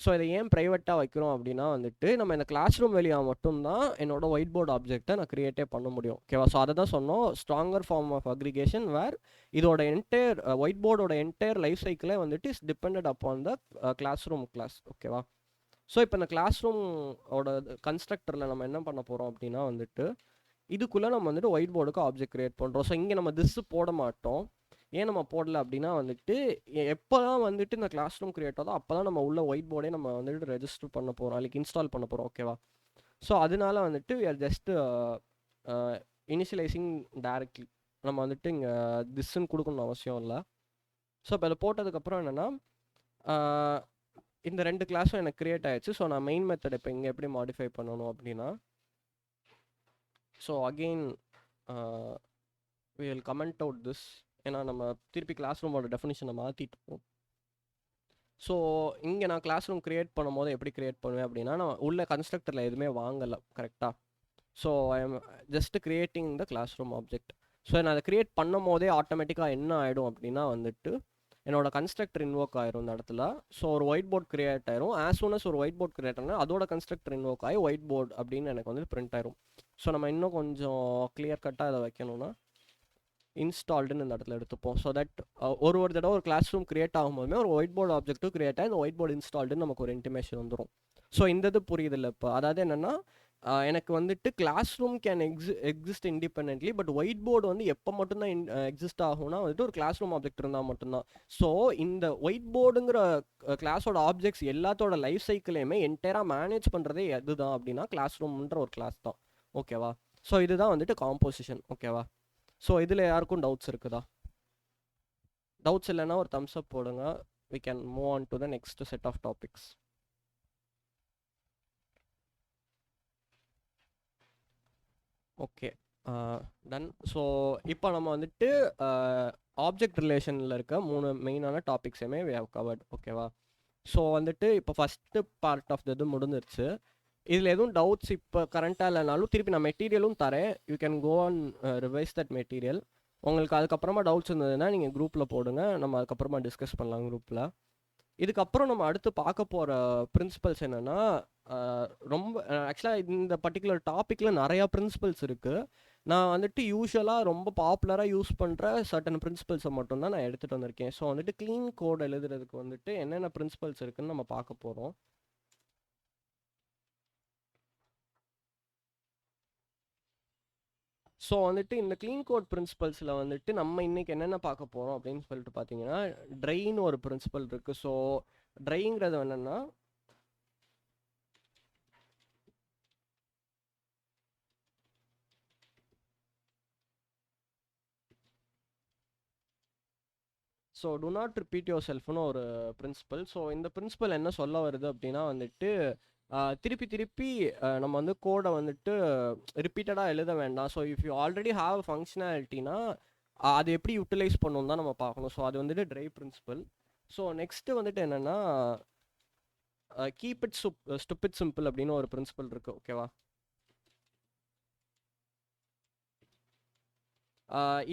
Speaker 1: ஸோ இதை ஏன் ப்ரைவேட்டாக வைக்கிறோம் அப்படின்னா வந்துட்டு நம்ம இந்த கிளாஸ் ரூம் வெளியாக மட்டும்தான் என்னோட ஒயிட் போர்டு ஆப்ஜெக்டை நான் க்ரியேட்டே பண்ண முடியும், ஓகேவா? ஸோ அதை தான் சொன்னோம், stronger form of aggregation where இதோட என்டையர் ஒயிட் போர்டோட என்டையர் லைஃப் சைக்கிளே வந்துட்டு is dependent upon the classroom class, ஓகேவா? ஸோ இப்போ இந்த கிளாஸ் ரூமோட கன்ஸ்ட்ரக்டரில் நம்ம என்ன பண்ண போகிறோம் அப்படின்னா வந்துட்டு இதுக்குள்ளே நம்ம வந்துட்டு ஒயிட் போர்டுக்கு ஆப்ஜெக்ட் க்ரியேட் பண்ணுறோம். ஸோ இங்கே நம்ம திஸ் போட மாட்டோம். ஏன் நம்ம போடல அப்படின்னா வந்துட்டு எப்போ தான் வந்துட்டு இந்த கிளாஸ் ரூம் க்ரியேட் ஆகுதோ அப்போ தான் நம்ம உள்ள ஒயிட் போர்டே நம்ம வந்துட்டு ரெஜிஸ்டர் பண்ண போகிறோம், அதுக்கு இன்ஸ்டால் பண்ண போகிறோம், ஓகேவா? ஸோ அதனால வந்துட்டு we are just initializing directly. நம்ம வந்துட்டு இங்கே திஸ்ன்னு கொடுக்கணும்னு அவசியம் இல்லை. ஸோ இப்போ இதை போட்டதுக்கப்புறம் என்னென்னா இந்த 2 கிளாஸும் எனக்கு க்ரியேட் ஆயிடுச்சு. ஸோ நான் மெயின் மெத்தட் இப்போ இங்கே எப்படி மாடிஃபை பண்ணணும் அப்படின்னா, so again we will comment out this, ஏன்னா நம்ம திருப்பி கிளாஸ் ரூமோட டெஃபினிஷனை மாற்றிட்டோம். ஸோ இங்கே நான் கிளாஸ் ரூம் க்ரியேட் பண்ணும்போது எப்படி க்ரியேட் பண்ணுவேன் அப்படின்னா, நான் உள்ள கன்ஸ்ட்ரக்டரில் எதுவுமே வாங்கலை கரெக்டாக. So I am just creating the classroom object. So நான் அதை க்ரியேட் பண்ணும் போதே ஆட்டோமேட்டிக்காக என்ன ஆகிடும் அப்படின்னா வந்துட்டு என்னோட கன்ஸ்ட்ரக்டர் இன்வோக் ஆயிரும் இந்த இடத்துல. ஸோ ஒரு ஒயிட் போர்ட் க்ரியேட் ஆயிரும். ஆஸ் சூன் அஸ் ஒரு ஒயிட் போர்ட் க்ரியேட் ஆனால் அதோட கன்ஸ்ட்ரக்டர் இன்வோக் ஆகி ஒயிட் போர்ட் அப்படின்னு எனக்கு வந்து பிரிண்ட் ஆயிரும். ஸோ நம்ம இன்னும் கொஞ்சம் கிளியர் கட்டாக அதை வைக்கணும்னா இன்ஸ்டால்டுன்னு இந்த இடத்துல எடுத்துப்போம். ஸோ தட் ஒரு தடவை ஒரு கிளாஸ் ரூம் க்ரியேட் ஆகும்போதுமே ஒரு ஒயிட் போர்டு ஆப்ஜெக்ட்டும் க்ரியேட் ஆகி இந்த ஒயிட் போர்டு இன்ஸ்டால்டுன்னு நமக்கு ஒரு இன்டிமேஷன் வந்துடும். ஸோ இந்த இது புரியுது இல்லை இப்போ? அதாவது என்னென்னா எனக்கு வந்துட்டு classroom can exist independently, but whiteboard வந்து எப்போ மட்டும்தான் எக்ஸிஸ்ட் ஆகும்னா வந்துட்டு ஒரு கிளாஸ் ரூம் ஆப்ஜெக்ட் இருந்தால் மட்டும்தான். ஸோ இந்த ஒயிட் போர்டுங்கிற கிளாஸோட ஆப்ஜெக்ட்ஸ் எல்லாத்தோட லைஃப் சைக்கிளையுமே என்டையராக மேனேஜ் பண்ணுறதே எதுதான் அப்படின்னா கிளாஸ் ரூம்ன்ற ஒரு கிளாஸ் தான். ஓகேவா? ஸோ இதுதான் வந்துட்டு காம்போசிஷன். ஓகேவா? ஸோ இதில் யாருக்கும் டவுட்ஸ் இருக்குதா? டவுட்ஸ் இல்லைன்னா ஒரு தம்ஸ் அப் போடுங்க. we can move on to the next set of topics. Okay, done. So இப்போ நம்ம வந்துட்டு ஆப்ஜெக்ட் ரிலேஷனில் இருக்க 3 மெயினான டாபிக்ஸுமே we have covered. ஓகேவா? ஸோ வந்துட்டு இப்போ ஃபஸ்ட்டு பார்ட் ஆஃப் இது முடிஞ்சிருச்சு. இதில் எதுவும் டவுட்ஸ் இப்போ கரண்ட்டாக இல்லைனாலும் திருப்பி நான் மெட்டீரியலும் தரேன். You can go and revise that material. உங்களுக்கு அதுக்கப்புறமா டவுட்ஸ் இருந்ததுன்னா நீங்கள் குரூப்பில் போடுங்க, நம்ம அதுக்கப்புறமா டிஸ்கஸ் பண்ணலாம் குரூப்பில். இதுக்கப்புறம் நம்ம அடுத்து பார்க்க போகிற பிரின்சிபல்ஸ் என்னென்னா, ரொம்ப ஆக்சுவலாக இந்த பர்டிகுலர் டாப்பிக்கில் நிறையா பிரின்சிபல்ஸ் இருக்குது. நான் வந்துட்டு யூஸ்வலாக ரொம்ப பாப்புலராக யூஸ் பண்ணுற சர்டன் பிரின்சிபல்ஸை மட்டும்தான் நான் எடுத்துகிட்டு வந்திருக்கேன். ஸோ வந்துட்டு க்ளீன் கோட் எழுதுறதுக்கு வந்துட்டு என்னென்ன பிரின்சிபல்ஸ் இருக்குதுன்னு நம்ம பார்க்க போகிறோம். ஸோ வந்துட்டு இந்த க்ளீன் கோட் பிரின்சிபல்ஸில் வந்துட்டு நம்ம இன்றைக்கி என்னென்ன பார்க்க போகிறோம் அப்படின்னு சொல்லிட்டு பார்த்தீங்கன்னா, ட்ரைன்னு ஒரு பிரின்சிபல் இருக்குது. ஸோ ட்ரைங்கிறது என்னென்னா, so do not repeat your செல்ஃப்னு ஒரு பிரின்சிபல். ஸோ இந்த பிரின்சிபல் என்ன சொல்ல வருது அப்படின்னா வந்துட்டு திருப்பி திருப்பி நம்ம வந்து கோடை வந்துட்டு ரிப்பீட்டடாக எழுத வேண்டாம். So if you already have ஃபங்க்ஷனாலிட்டினா அது எப்படி யூட்டிலைஸ் பண்ணணும் தான் நம்ம பார்க்கணும். ஸோ அது வந்துட்டு ட்ரை பிரின்சிபல். ஸோ நெக்ஸ்ட்டு வந்துட்டு என்னென்னா கீப் இட் ஸ்டூபிட் சிம்பிள் அப்படின்னு ஒரு பிரின்சிபல் இருக்குது. ஓகேவா?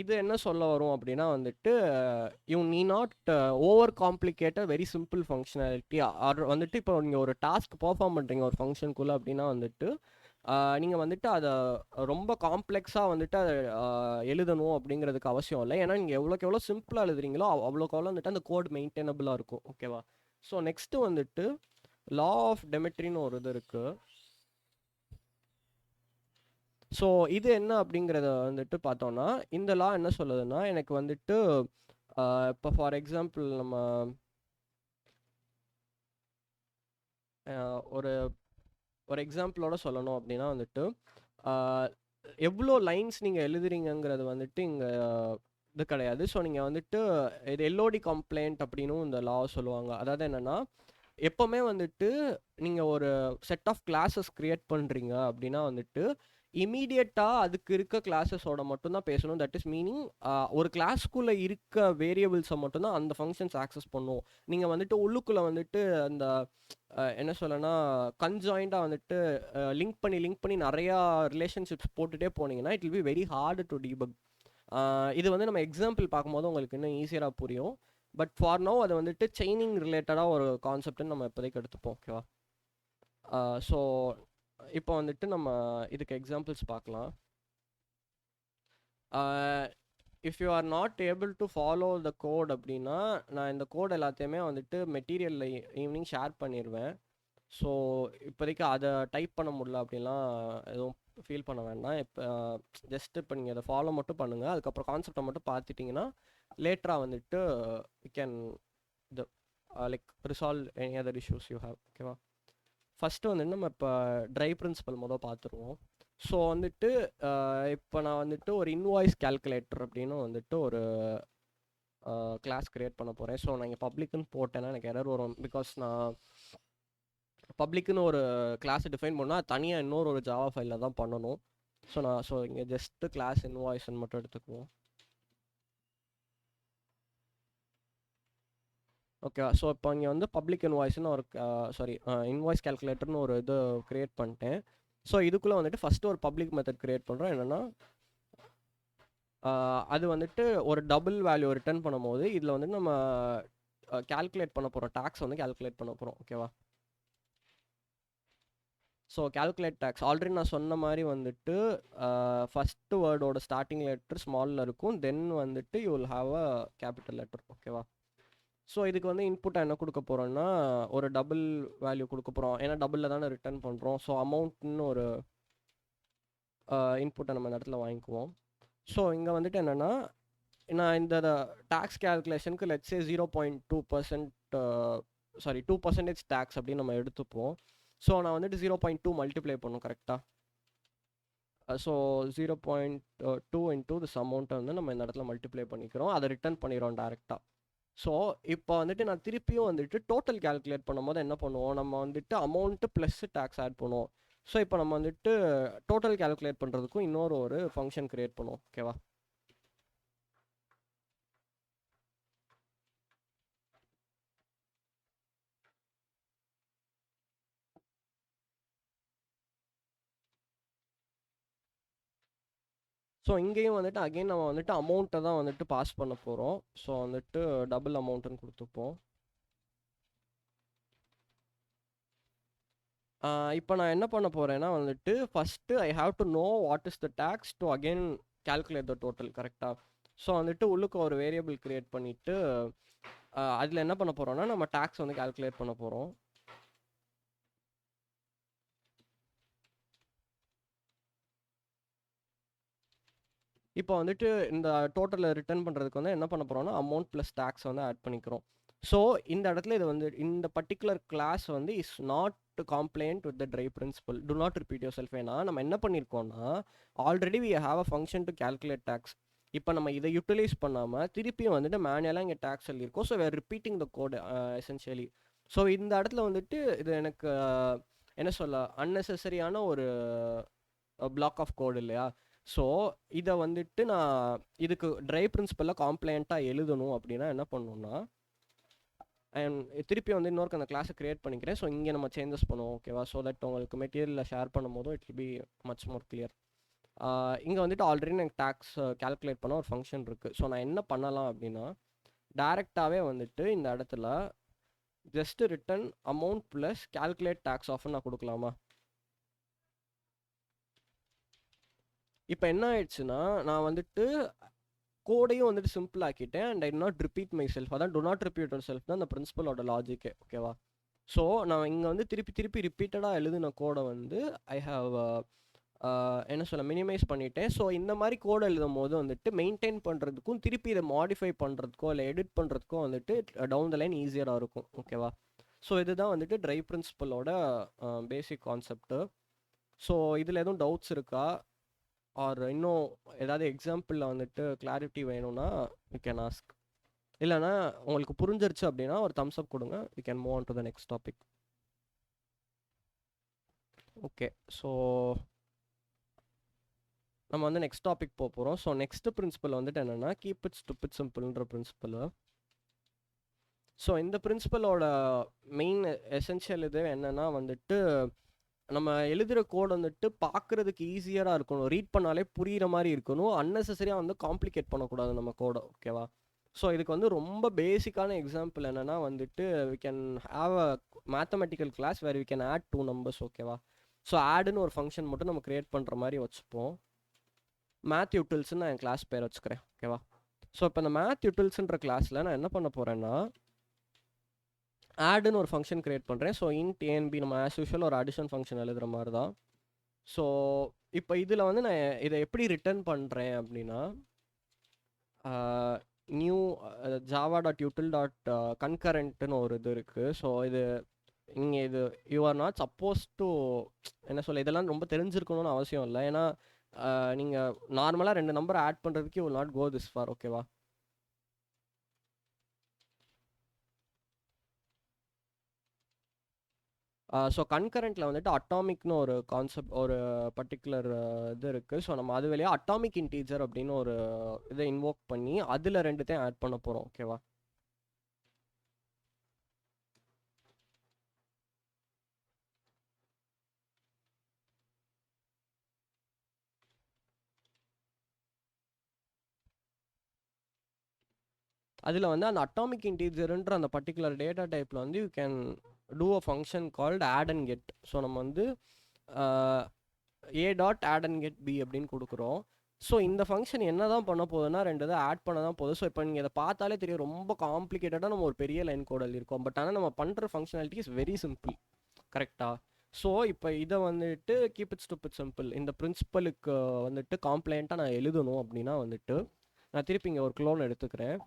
Speaker 1: இது என்ன சொல்ல வரும் அப்படின்னா வந்துட்டு யூ நீ not over complicate very simple functionality. வந்துட்டு இப்போ நீங்கள் ஒரு டாஸ்க் பர்ஃபார்ம் பண்ணுறீங்க ஒரு ஃபங்க்ஷனுக்குள்ளே அப்படின்னா வந்துட்டு நீங்கள் வந்துட்டு அதை ரொம்ப காம்ப்ளெக்ஸாக வந்துட்டு அதை எழுதணும் அப்படிங்கிறதுக்கு அவசியம் இல்லை. ஏன்னா நீங்கள் எவ்வளோக்கு எவ்வளோ சிம்பிளாக எழுதுறீங்களோ அவ்வளோக்கு எவ்வளோ வந்துட்டு அந்த கோட் மெயின்டெனபிளாக இருக்கும். ஓகேவா? ஸோ நெக்ஸ்ட்டு வந்துட்டு லா ஆஃப் டெமெட்ரின்னு ஒரு இது இருக்குது. ஸோ இது என்ன அப்படிங்கிறத வந்துட்டு பார்த்தோன்னா, இந்த லா என்ன சொல்லுதுன்னா, எனக்கு வந்துட்டு இப்போ ஃபார் எக்ஸாம்பிள் நம்ம ஒரு ஒரு எக்ஸாம்பிளோட சொல்லணும் அப்படின்னா வந்துட்டு எவ்வளோ லைன்ஸ் நீங்கள் எழுதுறீங்கிறது வந்துட்டு இங்கே இது கிடையாது. ஸோ நீங்கள் வந்துட்டு இது எல்ஓடி கம்ப்ளைண்ட் அப்படின்னும் இந்த லா சொல்லுவாங்க. அதாவது என்னென்னா, எப்போவுமே வந்துட்டு நீங்கள் ஒரு செட் ஆஃப் கிளாஸஸ் க்ரியேட் பண்ணுறீங்க அப்படின்னா வந்துட்டு இமீடியட்டாக அதுக்கு இருக்க கிளாஸஸோட மட்டும்தான் பேசணும். தட் இஸ் மீனிங் ஒரு கிளாஸ்க்குள்ளே இருக்க வேரியபிள்ஸை மட்டும்தான் அந்த ஃபங்க்ஷன்ஸ் ஆக்சஸ் பண்ணும். நீங்கள் வந்துட்டு உள்ளுக்குள்ளே வந்துட்டு அந்த என்ன சொல்லனா கன்ஜாயிண்டாக வந்துட்டு லிங்க் பண்ணி நிறையா ரிலேஷன்ஷிப்ஸ் போட்டுகிட்டே போனீங்கன்னா it will be very hard to debug. இது வந்து நம்ம எக்ஸாம்பிள் பார்க்கும்போது உங்களுக்கு இன்னும் ஈஸியராக புரியும். பட் ஃபார் நோ அது வந்துட்டு செயினிங் ரிலேட்டடாக ஒரு கான்செப்ட்னு நம்ம இப்போதைக்கு எடுத்துப்போம். ஓகேவா? ஸோ இப்போ வந்துட்டு நம்ம இதுக்கு எக்ஸாம்பிள்ஸ் பார்க்கலாம். If you are not able to follow the code அப்படின்னா நான் இந்த கோட் எல்லாத்தையுமே வந்துட்டு மெட்டீரியலில் ஈவினிங் ஷேர் பண்ணிடுவேன். ஸோ இப்போதைக்கு அதை டைப் பண்ண முடியல அப்படின்லாம் எதுவும் ஃபீல் பண்ண வேண்டாம். இப்போ ஜஸ்ட் இப்போ நீங்கள் அதை ஃபாலோ மட்டும் பண்ணுங்கள். அதுக்கப்புறம் கான்செப்டை மட்டும் பார்த்துட்டிங்கன்னா லேட்டராக வந்துட்டு you can the like resolve any other issues you have. ஓகேவா? ஃபஸ்ட்டு வந்து நம்ம இப்போ ட்ரை பிரின்சிபல் பார்த்துருவோம். ஸோ வந்துட்டு இப்போ நான் வந்துட்டு ஒரு இன்வாய்ஸ் கால்குலேட்டர் அப்படின்னு வந்துட்டு ஒரு கிளாஸ் கிரியேட் பண்ண போகிறேன். ஸோ நான் இங்கே பப்ளிக்னு போட்டேன்னா எனக்கு எரர் வரும். பிகாஸ் நான் பப்ளிக்னு ஒரு கிளாஸை டிஃபைன் பண்ணால் தனியாக இன்னொரு ஒரு ஜாவா ஃபைலில் தான் பண்ணணும். ஸோ இங்கே ஜஸ்ட்டு கிளாஸ் இன்வாய்ஸ்ன்னு மட்டும் எடுத்துக்குவோம். ஓகேவா? ஸோ இப்போ இங்கே வந்து பப்ளிக் இன்வாய்ஸ்னு ஒரு இன்வாய்ஸ் கால்குலேட்டர்னு ஒரு இது க்ரியேட் பண்ணிட்டேன். ஸோ இதுக்குள்ளே வந்துட்டு ஃபஸ்ட்டு ஒரு பப்ளிக் மெத்தட் க்ரியேட் பண்ணுறோம். என்னென்னா அது வந்துட்டு ஒரு டபுள் வேல்யூ ரிட்டர்ன் பண்ணும்போது இதில் வந்துட்டு நம்ம கால்குலேட் பண்ண போகிறோம், டேக்ஸ் வந்து கால்குலேட் பண்ண போகிறோம். ஓகேவா? ஸோ கால்குலேட் டேக்ஸ் ஆல்ரெடி நான் சொன்ன மாதிரி வந்துட்டு ஃபஸ்ட்டு வேர்டோட ஸ்டார்டிங் லெட்டர் ஸ்மாலில் இருக்கும், தென் வந்துட்டு you will have a capital letter. ஓகேவா? ஸோ இதுக்கு வந்து இன்புட்டாக என்ன கொடுக்க போகிறோன்னா ஒரு டபுள் வேல்யூ கொடுக்க போகிறோம். ஏன்னா டபுளில் தானே ரிட்டர்ன் பண்ணுறோம். ஸோ அமௌண்ட்னு ஒரு இன்புட்டை நம்ம இந்த இடத்துல வாங்கிக்குவோம். ஸோ இங்கே வந்துட்டு என்னென்னா நான் இந்த டேக்ஸ் கேல்குலேஷனுக்கு லெட்ஸே 0.2% 2% டேக்ஸ் அப்படின்னு நம்ம எடுத்துப்போம். ஸோ நான் வந்துட்டு 0.2 மல்டிப்ளை பண்ணும் கரெக்டாக. ஸோ 0.2 இன்டூ திஸ் அமௌண்ட்டை வந்து நம்ம இந்த இடத்துல மல்டிப்ளை பண்ணிக்கிறோம், அதை ரிட்டர்ன் பண்ணிடுறோம் டேரெக்டாக. ஸோ இப்போ வந்துட்டு நான் திருப்பியும் வந்துட்டு டோட்டல் கேல்குலேட் பண்ணும்போது என்ன பண்ணுவோம், நம்ம வந்துட்டு அமௌண்ட்டு ப்ளஸ் டேக்ஸ் ஆட் பண்ணுவோம். ஸோ இப்போ நம்ம வந்துட்டு டோட்டல் கேல்குலேட் பண்ணுறதுக்கும் இன்னொரு ஒரு ஃபங்க்ஷன் க்ரியேட் பண்ணுவோம். ஓகேவா? ஸோ இங்கேயும் வந்துட்டு அகெயின் நம்ம வந்துட்டு அமௌண்ட்டை தான் வந்துட்டு பாஸ் பண்ண போகிறோம். ஸோ வந்துட்டு டபுள் அமௌண்ட்டுன்னு கொடுத்துப்போம். இப்போ நான் என்ன பண்ண போகிறேன்னா வந்துட்டு first I have to know what is the tax to again calculate the total. கரெக்டாக? ஸோ வந்துட்டு உள்ளுக்கு ஒரு வேரியபிள் க்ரியேட் பண்ணிவிட்டு அதில் என்ன பண்ண போகிறோன்னா நம்ம டேக்ஸ் வந்து கால்குலேட் பண்ண போகிறோம். இப்போ வந்துட்டு இந்த டோட்டலில் ரிட்டர்ன் பண்ணுறதுக்கு வந்து என்ன பண்ண போகிறோம்னா அமௌண்ட் ப்ளஸ் டேக்ஸ் வந்து ஆட் பண்ணிக்கிறோம். ஸோ இந்த இடத்துல இது வந்து இந்த பர்டிகுலர் கிளாஸ் வந்து is not compliant with the DRY principle, do not repeat yourself. ஏன்னா நம்ம என்ன பண்ணியிருக்கோம்னா already we have a function to calculate tax. இப்போ நம்ம இதை யூட்டிலைஸ் பண்ணாமல் திருப்பியும் வந்துட்டு மேனுவலாக இங்கே டேக்ஸ் சொல்லியிருக்கோம். So we're repeating the code essentially. So இந்த இடத்துல வந்துட்டு இது எனக்கு என்ன சொல்ல அன்னெசரியான ஒரு பிளாக் ஆஃப் கோடு இல்லையா? ஸோ இதை வந்துட்டு நான் இதுக்கு ட்ரை பிரின்சிபலில் காம்ப்ளைண்ட்டாக எழுதணும் அப்படின்னா என்ன பண்ணணும்னா திருப்பி வந்து இன்னொருக்கு அந்த கிளாஸை க்ரியேட் பண்ணிக்கிறேன். ஸோ இங்கே நம்ம சேஞ்சஸ் பண்ணுவோம். ஓகேவா? ஸோ தட் உங்களுக்கு மெட்டீரியலில் ஷேர் பண்ணும் போதும் it will be much more clear. இங்கே வந்துட்டு ஆல்ரெடி எனக்கு டேக்ஸ் கால்குலேட் பண்ண ஒரு ஃபங்க்ஷன் இருக்குது. ஸோ நான் என்ன பண்ணலாம் அப்படின்னா டைரெக்டாகவே வந்துட்டு இந்த இடத்துல just return amount plus calculate tax ஆஃப்னு நான் கொடுக்கலாமா? இப்போ என்ன ஆயிடுச்சுன்னா நான் வந்துட்டு கோடையும் வந்துட்டு சிம்பிள் ஆக்கிட்டேன் and I not repeat myself. அதான் do not repeat yourself தான் அந்த பிரின்சிபலோட லாஜிக்கே. ஓகேவா? ஸோ நான் இங்கே வந்து திருப்பி ரிப்பீட்டடாக எழுதின கோடை வந்து ஐ ஹாவ் என்ன சொல்ல மினிமைஸ் பண்ணிட்டேன். ஸோ இந்த மாதிரி கோடை எழுதும் போது வந்துட்டு மெயின்டைன் பண்ணுறதுக்கும் திருப்பி இதை மாடிஃபை பண்ணுறதுக்கோ இல்லை எடிட் பண்ணுறதுக்கோ வந்துட்டு டவுன் த லைன் ஈஸியராக இருக்கும். ஓகேவா? ஸோ இதுதான் வந்துட்டு ட்ரை பிரின்சிபலோட பேசிக் கான்செப்ட்டு. ஸோ இதில் எதுவும் டவுட்ஸ் இருக்கா ஆர் இன்னும் ஏதாவது எக்ஸாம்பிளில் வந்துட்டு கிளாரிட்டி வேணும்னா யூ கேன் ஆஸ்க். இல்லைனா உங்களுக்கு புரிஞ்சிருச்சு அப்படின்னா ஒரு தம்ஸ் அப் கொடுங்க. You can move on to the next topic. Okay, so நம்ம வந்து நெக்ஸ்ட் டாபிக் போக போகிறோம். ஸோ நெக்ஸ்ட் பிரின்சிபல் வந்துட்டு என்னென்னா கீப் இட் ஸ்டூபிட் சிம்பிள்ன்ற பிரின்சிபல். ஸோ இந்த பிரின்சிபலோட மெயின் எசென்ஷியல் இது என்னென்னா வந்துட்டு நம்ம எழுதுகிற கோட் வந்துட்டு பார்க்குறதுக்கு ஈஸியராக இருக்கணும், ரீட் பண்ணாலே புரிகிற மாதிரி இருக்கணும், அன்னெசரியாக வந்து காம்ப்ளிகேட் பண்ணக்கூடாது நம்ம கோடை. ஓகேவா? ஸோ இதுக்கு வந்து ரொம்ப பேசிக்கான எக்ஸாம்பிள் என்னென்னா வந்துட்டு we can have a mathematical class where we can add 2 numbers. ஓகேவா? ஸோ ஆடுன்னு ஒரு ஃபங்க்ஷன் மட்டும் நம்ம க்ரியேட் பண்ணுற மாதிரி வச்சுப்போம். மேத் யூட்டில்ஸ்ன்னு நான் என் கிளாஸ் பேர் வச்சுக்கிறேன். ஓகேவா? ஸோ இப்போ இந்த மேத் யூட்டில்ஸ்ன்ற கிளாஸில் நான் என்ன பண்ண போகிறேன்னா ஆடுன்னு ஒரு ஃபங்க்ஷன் க்ரியேட் பண்ணுறேன். ஸோ இன்ட் ஏஎன்பி நம்ம ஆஸ் யூஷுவல் ஒரு அடிஷன் ஃபங்க்ஷன் எழுதுகிற மாதிரி தான். ஸோ இப்போ இதில் வந்து நான் இதை எப்படி ரிட்டர்ன் பண்ணுறேன் அப்படின்னா நியூ java.util.concurrentன்னு ஒரு இது இருக்குது. ஸோ இது நீங்கள் இது you are not suppose to என்ன சொல்ல, இதெல்லாம் ரொம்ப தெரிஞ்சிருக்கணும்னு அவசியம் இல்லை. ஏன்னா நீங்கள் நார்மலாக 2 நம்பர் ஆட் பண்ணுறதுக்கு you will not go this far. ஓகேவா? ஸோ கன்கரண்ட்டில் வந்துட்டு அட்டாமிக்னு ஒரு கான்செப்ட், ஒரு பர்டிகுலர் இது இருக்குது. ஸோ நம்ம அது வழியாக அட்டாமிக் இன்டீஜர் அப்படின்னு ஒரு இதை இன்வோக் பண்ணி அதில் 2த்தையும் ஆட் பண்ண போகிறோம். ஓகேவா? அதில் வந்து அந்த அட்டாமிக் இன்டீஜர்ன்ற அந்த பர்டிகுலர் டேட்டா டைப்பில் வந்து you can do a function called add and get. So நம்ம வந்து A dot add and get B அப்படின்னு கொடுக்குறோம். ஸோ இந்த ஃபங்க்ஷன் என்ன தான் பண்ண போகுதுன்னா 2 இதை ஆட் பண்ண தான் போகுது. ஸோ இப்போ நீங்கள் இதை பார்த்தாலே தெரியும், ரொம்ப காம்ப்ளிகேட்டடாக நம்ம ஒரு பெரிய லைன் கோடல் இருக்கும். பட் ஆனால் நம்ம பண்ணுற ஃபங்க்ஷனாலிட்டி இஸ் வெரி சிம்பிள். கரெக்டாக? ஸோ இப்போ இதை வந்துட்டு கீப் இட் ஸ்டூபிட் சிம்பிள், இந்த பிரின்சிபலுக்கு வந்துட்டு காம்ப்ளைண்ட்டாக நான் எழுதணும் அப்படின்னா வந்துட்டு நான் திருப்பி இங்கே ஒரு க்ளோன் எடுத்துக்கிறேன்.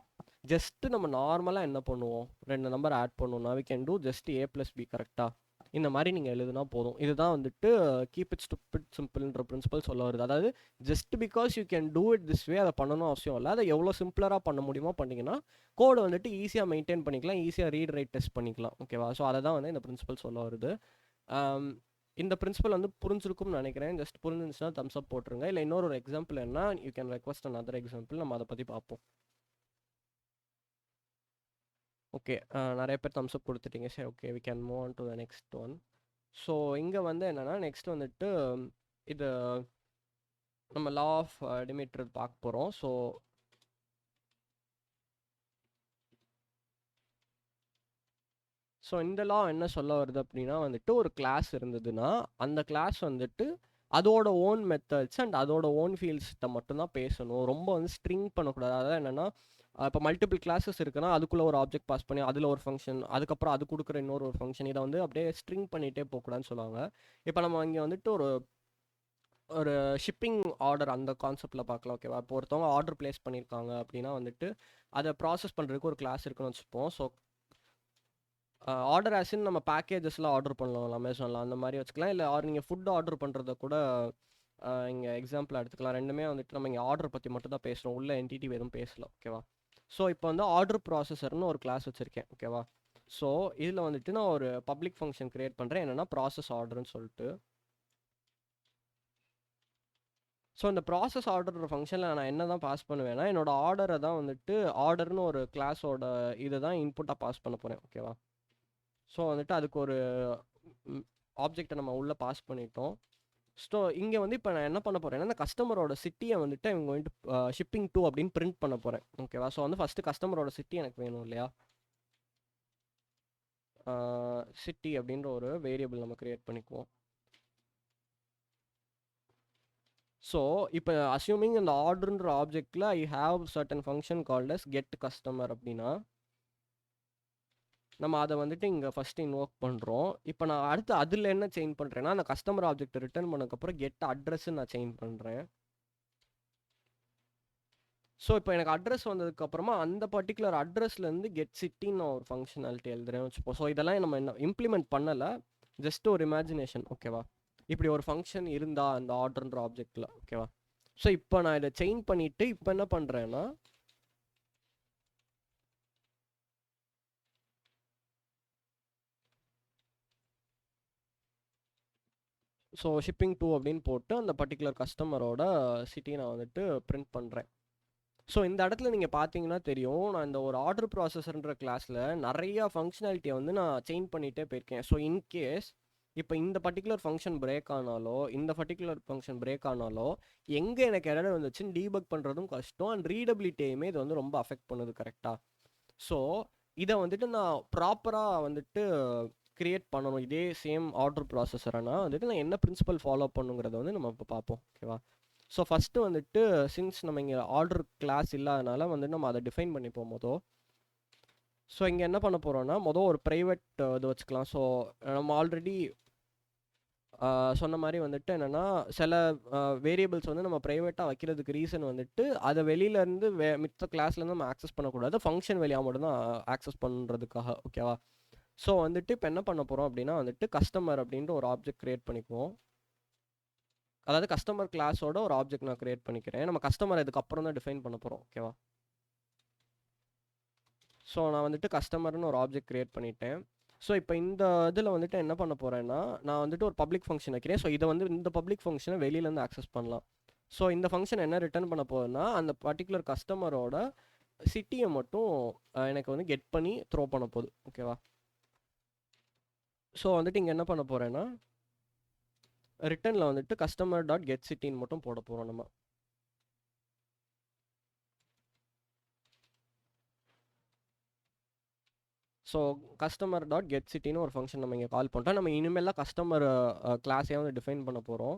Speaker 1: ஜஸ்ட்டு நம்ம நார்மலாக என்ன பண்ணுவோம், 2 நம்பர் ஆட் பண்ணணும்னா we can do just A plus B. கரெக்டாக? இந்த மாதிரி நீங்கள் எழுதுனா போதும். இதுதான் வந்துட்டு கீப் இட் ஸ்டூபிட் சிம்பிள்ன்ற பிரின்சிபல் சொல்ல வருது. அதாவது just because you can do it this way அதை பண்ணணும் அவசியம் இல்லை. அதை எவ்வளோ சிம்பிளராக பண்ண முடியுமோ பண்ணிங்கன்னா கோடை வந்துட்டு ஈஸியாக மெயின்டைன் பண்ணிக்கலாம், ஈஸியாக ரீட் ரைட் டெஸ்ட் பண்ணிக்கலாம். ஓகேவா? ஸோ அதை தான் வந்து இந்த பிரின்சிபல் சொல்ல வருது. இந்த பிரின்சிபல் வந்து புரிஞ்சிருக்கும்னு நினைக்கிறேன். ஜஸ்ட் புரிஞ்சிருந்துச்சுன்னா தம்ஸ் அப் போட்டுருங்க. இல்லை இன்னொரு எக்ஸாம்பிள் என்ன, you can request another example, நம்ம அதை பற்றி பார்ப்போம். ஓகே, நிறைய பேர் தம்ஸ் அப் கொடுத்துட்டீங்க. சரி, okay, we can move on to the next one. So இங்கே வந்து என்னென்னா நெக்ஸ்ட் வந்துட்டு இது நம்ம லா ஆஃப் டிமிட்ரி பார்க்க போகிறோம். ஸோ இந்த லா என்ன சொல்ல வருது அப்படின்னா வந்துட்டு ஒரு கிளாஸ் இருந்ததுன்னா அந்த கிளாஸ் வந்துட்டு அதோட ஓன் மெத்தட்ஸ் அண்ட் அதோட ஓன் ஃபீல்ட்ஸ்கிட்ட மட்டும்தான் பேசணும். ரொம்ப வந்து ஸ்ட்ரிங் பண்ணக்கூடாது. அதாவது என்னென்னா இப்போ மல்டிபிள் கிளாஸஸ் இருக்குன்னா அதுக்குள்ளே ஒரு ஆப்ஜெக்ட் பாஸ் பண்ணி அதில் ஒரு ஃபங்க்ஷன், அதுக்கப்புறம் அது கொடுக்குற இன்னொரு ஒரு ஃபங்க்ஷன், இதை வந்து அப்படியே ஸ்ட்ரிங் பண்ணிகிட்டே போகக்கூடாதுன்னு சொல்லுவாங்க. இப்போ நம்ம இங்கே வந்துட்டு ஒரு ஷிப்பிங் ஆர்டர் அந்த கான்செப்டில் பார்க்கலாம். ஓகேவா? இப்போ ஒருத்தவங்க ஆர்டர் பிளேஸ் பண்ணியிருக்காங்க அப்படின்னா வந்துட்டு அதை ப்ராசஸ் பண்ணுறதுக்கு ஒரு கிளாஸ் இருக்குன்னு வச்சுப்போம். ஸோ ஆர்டர் ஆஸ்ன்னு நம்ம பேக்கேஜஸ்லாம் ஆர்டர் பண்ணலாம் அமேசானில், அந்த மாதிரி வச்சுக்கலாம். இல்லை நீங்கள் ஃபுட் ஆர்டர் பண்ணுறத கூட இங்கே எக்ஸாம்பிளாக எடுத்துக்கலாம். ரெண்டுமே வந்துட்டு நம்ம இங்கே ஆர்டர் பற்றி மட்டும் தான் பேசுகிறோம், உள்ள என்டிட்டி எதுவும் பேசலாம். ஓகேவா? ஸோ இப்போ வந்து ஆர்டர் ப்ராசஸர்னு ஒரு கிளாஸ் வச்சுருக்கேன். ஓகேவா? ஸோ இதில் வந்துட்டு நான் ஒரு பப்ளிக் ஃபங்க்ஷன் க்ரியேட் பண்ணுறேன், என்னென்னா ப்ராசஸ் ஆர்டர்னு சொல்லிட்டு. ஸோ இந்த ப்ராசஸ் ஆர்டர் ஃபங்க்ஷனில் நான் என்ன தான் பாஸ் பண்ணுவேன்னா என்னோட ஆர்டரை தான் வந்துட்டு ஆர்டர்னு ஒரு கிளாஸோட இதை தான் இன்புட்டாக பாஸ் பண்ண போகிறேன். ஓகேவா? ஸோ வந்துட்டு அதுக்கு ஒரு ஆப்ஜெக்டை நம்ம உள்ளே பாஸ் பண்ணிட்டோம். ஸோ இங்கே வந்து இப்போ நான் என்ன பண்ண போகிறேன்னா இந்த கஸ்டமரோட சிட்டியை வந்துட்டு இவங்க வந்துட்டு ஷிப்பிங் டூ அப்படின்னு பிரிண்ட் பண்ண போகிறேன். ஓகேவா? ஸோ வந்து ஃபஸ்ட்டு கஸ்டமரோட சிட்டி எனக்கு வேணும் இல்லையா? சிட்டி அப்படின்ற ஒரு வேரியபிள் நம்ம க்ரியேட் பண்ணிக்குவோம். ஸோ இப்போ அஸ்யூமிங் இந்த ஆர்டர்ன்ற ஆப்ஜெக்டில் I have certain function called as get customer அப்படின்னா நம்ம அதை வந்துட்டு இங்கே ஃபஸ்ட்டு இன்வோக் பண்ணுறோம். இப்போ நான் அடுத்து அதில் என்ன செயின் பண்ணுறேன்னா அந்த கஸ்டமர் ஆப்ஜெக்ட் ரிட்டர்ன் பண்ணதுக்கப்புறம் கெட் அட்ரஸ்ன்னு நான் செயின் பண்ணுறேன். ஸோ இப்போ எனக்கு அட்ரஸ் வந்ததுக்கப்புறமா அந்த பர்டிகுலர் அட்ரஸ்லேருந்து கெட் சிட்டின்னு ஒரு ஃபங்க்ஷனாலிட்டி எழுதுறேன்னு வச்சுப்போம். ஸோ இதெல்லாம் நம்ம என்ன இம்ப்ளிமெண்ட் பண்ணலை, ஜஸ்ட் ஒரு இமேஜினேஷன். ஓகேவா? இப்படி ஒரு ஃபங்க்ஷன் இருந்தா அந்த ஆர்டர்ன்ற ஆப்ஜெக்டில். ஓகேவா? ஸோ இப்போ நான் இதை செயின் பண்ணிவிட்டு இப்போ என்ன பண்ணுறேன்னா ஸோ ஷிப்பிங் டூ அப்படின்னு போட்டு அந்த பர்டிகுலர் கஸ்டமரோட சிட்டியை நான் வந்துட்டு பிரிண்ட் பண்ணுறேன். ஸோ இந்த இடத்துல நீங்கள் பார்த்தீங்கன்னா தெரியும், நான் இந்த ஒரு ஆர்டர் ப்ராசஸர்ன்ற கிளாஸில் நிறையா ஃபங்க்ஷனாலிட்டியை வந்து நான் செயின் பண்ணிகிட்டே போயிருக்கேன். ஸோ இன்கேஸ் இப்போ இந்த பர்டிகுலர் ஃபங்க்ஷன் பிரேக் ஆனாலோ இந்த பர்டிகுலர் ஃபங்க்ஷன் பிரேக் ஆனாலோ எங்கே எனக்கு எரர் வந்துச்சுன்னு டீபக் பண்ணுறதும் கஷ்டம், அண்ட் ரீடபிலிட்டியுமே இது வந்து ரொம்ப அஃபெக்ட் பண்ணுது. கரெக்டாக? ஸோ இதை வந்துட்டு நான் ப்ராப்பராக வந்துட்டு க்ரியேட் பண்ணணும். இதே சேம் ஆர்டர் ப்ராசஸர்னா வந்துட்டு நான் என்ன பிரின்சிபல் ஃபாலோ பண்ணுங்கிறத வந்து நம்ம இப்போ பார்ப்போம். ஓகேவா? ஸோ ஃபஸ்ட்டு வந்துட்டு சின்ஸ் நம்ம இங்கே ஆர்டர் கிளாஸ் இல்லாதனால வந்துட்டு நம்ம அதை டிஃபைன் பண்ணிப்போம் மொதல். ஸோ இங்கே என்ன பண்ண போகிறோன்னா ஒரு ப்ரைவேட் இது வச்சுக்கலாம். ஸோ நம்ம ஆல்ரெடி சொன்ன மாதிரி வந்துட்டு என்னென்னா சில வேரியபிள்ஸ் வந்து நம்ம ப்ரைவேட்டாக வைக்கிறதுக்கு ரீசன் வந்துட்டு அதை வெளியிலேருந்து மித்த கிளாஸ்லேருந்து நம்ம ஆக்சஸ் பண்ணக்கூடாது, ஃபங்க்ஷன் வெளியாக மட்டும்தான் ஆக்சஸ் பண்ணுறதுக்காக. ஓகேவா? ஸோ வந்துட்டு இப்போ என்ன பண்ண போகிறோம் அப்படின்னா வந்துட்டு கஸ்டமர் அப்படின்ற ஒரு ஆப்ஜெக்ட் க்ரியேட் பண்ணிக்குவோம். அதாவது கஸ்டமர் கிளாஸோட ஒரு ஆப்ஜெக்ட் நான் க்ரியேட் பண்ணிக்கிறேன். நம்ம கஸ்டமர் இதுக்கப்புறம் தான் டிஃபைன் பண்ண போகிறோம். ஓகேவா? ஸோ நான் வந்துட்டு கஸ்டமர்னு ஒரு ஆப்ஜெக்ட் க்ரியேட் பண்ணிட்டேன். ஸோ இப்போ இந்த இதில் வந்துட்டு என்ன பண்ண போகிறேன்னா, நான் வந்துட்டு ஒரு பப்ளிக் ஃபங்க்ஷன் வைக்கிறேன். ஸோ இதை வந்து இந்த பப்ளிக் ஃபங்க்ஷனை வெளியிலேருந்து ஆக்சஸ் பண்ணலாம். ஸோ இந்த ஃபங்க்ஷன் என்ன ரிட்டர்ன் பண்ண போகுதுன்னா, அந்த பர்டிகுலர் கஸ்டமரோட சிட்டியை மட்டும் எனக்கு வந்து கெட் பண்ணி த்ரோ பண்ண போகுது. ஓகேவா? ஸோ வந்துட்டு இங்கே என்ன பண்ண போகிறேன்னா, ரிட்டர்னில் வந்துட்டு கஸ்டமர் டாட் கெட் சிட்டின்னு மட்டும் போட போகிறோம் நம்ம. ஸோ கஸ்டமர் டாட் கெட் சிட்டின்னு ஒரு ஃபங்க்ஷன் நம்ம இங்கே கால் பண்ணிட்டோம். நம்ம இனிமேலாம் கஸ்டமர் கிளாஸே வந்து டிஃபைன் பண்ண போகிறோம்.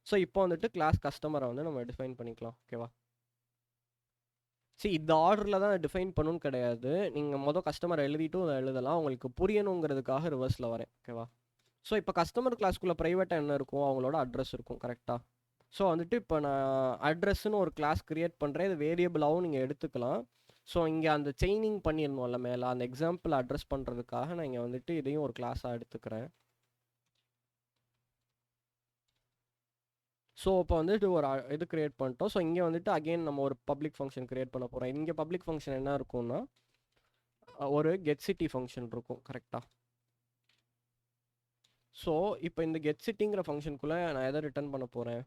Speaker 1: ஸோ இப்போ வந்துட்டு கிளாஸ் கஸ்டமரை வந்து நம்ம டிஃபைன் பண்ணிக்கலாம். ஓகேவா? இந்த ஆர்டரில் தான் டிஃபைன் பண்ணணும்னு கிடையாது. நீங்கள் மொதல் கஸ்டமர் எழுதிட்டும் எழுதலாம். உங்களுக்கு புரியணுங்கிறதுக்காக ரிவர்ஸில் வரேன். ஓகேவா? ஸோ இப்போ கஸ்டமர் கிளாஸ்க்குள்ளே ப்ரைவேட்டாக என்ன இருக்கும், அவங்களோட அட்ரஸ் இருக்கும். கரெக்டாக? ஸோ வந்துட்டு இப்போ நான் அட்ரஸ்ன்னு ஒரு கிளாஸ் க்ரியேட் பண்ணுறேன். இது வேரியபிளாகவும் நீங்கள் எடுத்துக்கலாம். ஸோ இங்கே அந்த செயினிங் பண்ணிடணும்ல மேலே, அந்த எக்ஸாம்பிள் அட்ரஸ் பண்ணுறதுக்காக நான் இங்கே வந்துட்டு இதையும் ஒரு கிளாஸாக எடுத்துக்கிறேன். ஸோ இப்போ வந்துட்டு ஒரு இது க்ரியேட் பண்ணிட்டோம். ஸோ இங்கே வந்துட்டு அகெயின் நம்ம ஒரு பப்ளிக் ஃபங்க்ஷன் க்ரியேட் பண்ண போகிறோம். இங்கே பப்ளிக் ஃபங்க்ஷன் என்ன இருக்கும்னா, ஒரு கெட் சிட்டி ஃபங்க்ஷன் இருக்கும். கரெக்டாக? ஸோ இப்போ இந்த கெட் சிட்டிங்கிற ஃபங்க்ஷனுக்குள்ளே நான் எதை ரிட்டர்ன் பண்ண போகிறேன்,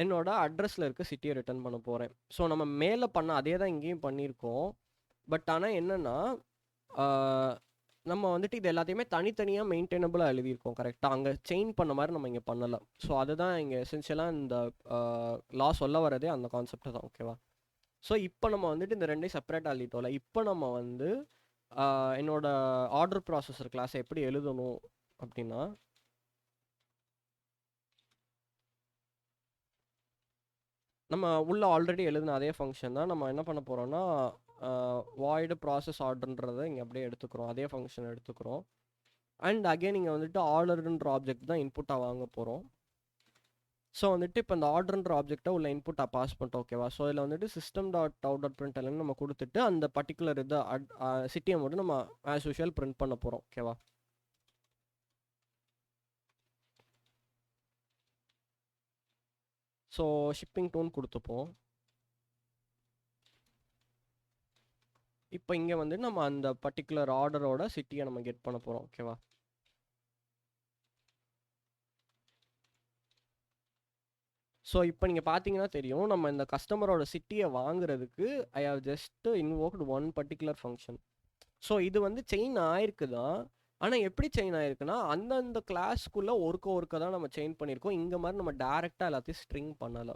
Speaker 1: என்னோட அட்ரஸில் இருக்க சிட்டியை ரிட்டர்ன் பண்ண போகிறேன். ஸோ நம்ம மேலே பண்ண அதே தான் இங்கேயும் பண்ணியிருக்கோம். பட் ஆனால் என்னென்னா, நம்ம வந்துட்டு இது எல்லாத்தையுமே தனித்தனியாக மெயின்டைனபிளாக எழுதியிருக்கோம். கரெக்டாக? அங்கே செயின் பண்ண மாதிரி நம்ம இங்கே பண்ணலை. ஸோ அதுதான் இங்கே எசென்ஷியலாக இந்த லா சொல்ல வரதே அந்த கான்செப்ட் தான். ஓகேவா? ஸோ இப்போ நம்ம வந்துட்டு இந்த ரெண்டையும் செப்பரேட்டாக எழுதிட்டோம்ல. இப்போ நம்ம வந்து என்னோட ஆர்டர் ப்ராசஸர் கிளாஸை எப்படி எழுதணும் அப்படின்னா, நம்ம உள்ள ஆல்ரெடி எழுதின அதே ஃபங்க்ஷன் தான் நம்ம என்ன பண்ண போகிறோம்னா, வாய்டு ப்ராசஸ் ஆர்டர்ன்றதை இங்கே அப்படியே எடுத்துக்கிறோம். அதே ஃபங்க்ஷன் எடுத்துக்கிறோம். அண்ட் அகெயின் இங்கே வந்துட்டு ஆர்டர்ன்ற ஆப்ஜெக்ட் தான் இன்புட்டாக வாங்க போகிறோம். ஸோ வந்துட்டு இப்போ இந்த ஆர்டர்ன்ற ஆப்ஜெக்டை உள்ள இன்புட்டாக பாஸ் பண்ணிட்டோம். ஓகேவா? ஸோ இதில் வந்துட்டு system dot out dot print நம்ம கொடுத்துட்டு அந்த பர்டிகுலர் இதை சிட்டியை மட்டும் நம்ம ஆஸ் யூஷுவல் பிரிண்ட் பண்ண போகிறோம். ஓகேவா? ஸோ ஷிப்பிங் டோன் கொடுத்துப்போம். இப்போ இங்கே வந்து நம்ம அந்த பர்டிகுலர் ஆர்டரோட சிட்டியை நம்ம கெட் பண்ண போகிறோம். ஓகேவா? ஸோ இப்போ நீங்கள் பார்த்தீங்கன்னா தெரியும், நம்ம இந்த கஸ்டமரோட சிட்டியை வாங்குறதுக்கு I have just invoked one particular function. So இது வந்து செயின் ஆயிருக்கு தான். ஆனால் எப்படி செயின் ஆயிருக்குன்னா, அந்தந்த கிளாஸ்க்குள்ளே ஒருக்க தான் நம்ம செயின் பண்ணியிருக்கோம். இங்கே மாதிரி நம்ம டேரெக்டாக எல்லாத்தையும் ஸ்ட்ரிங் பண்ணலை.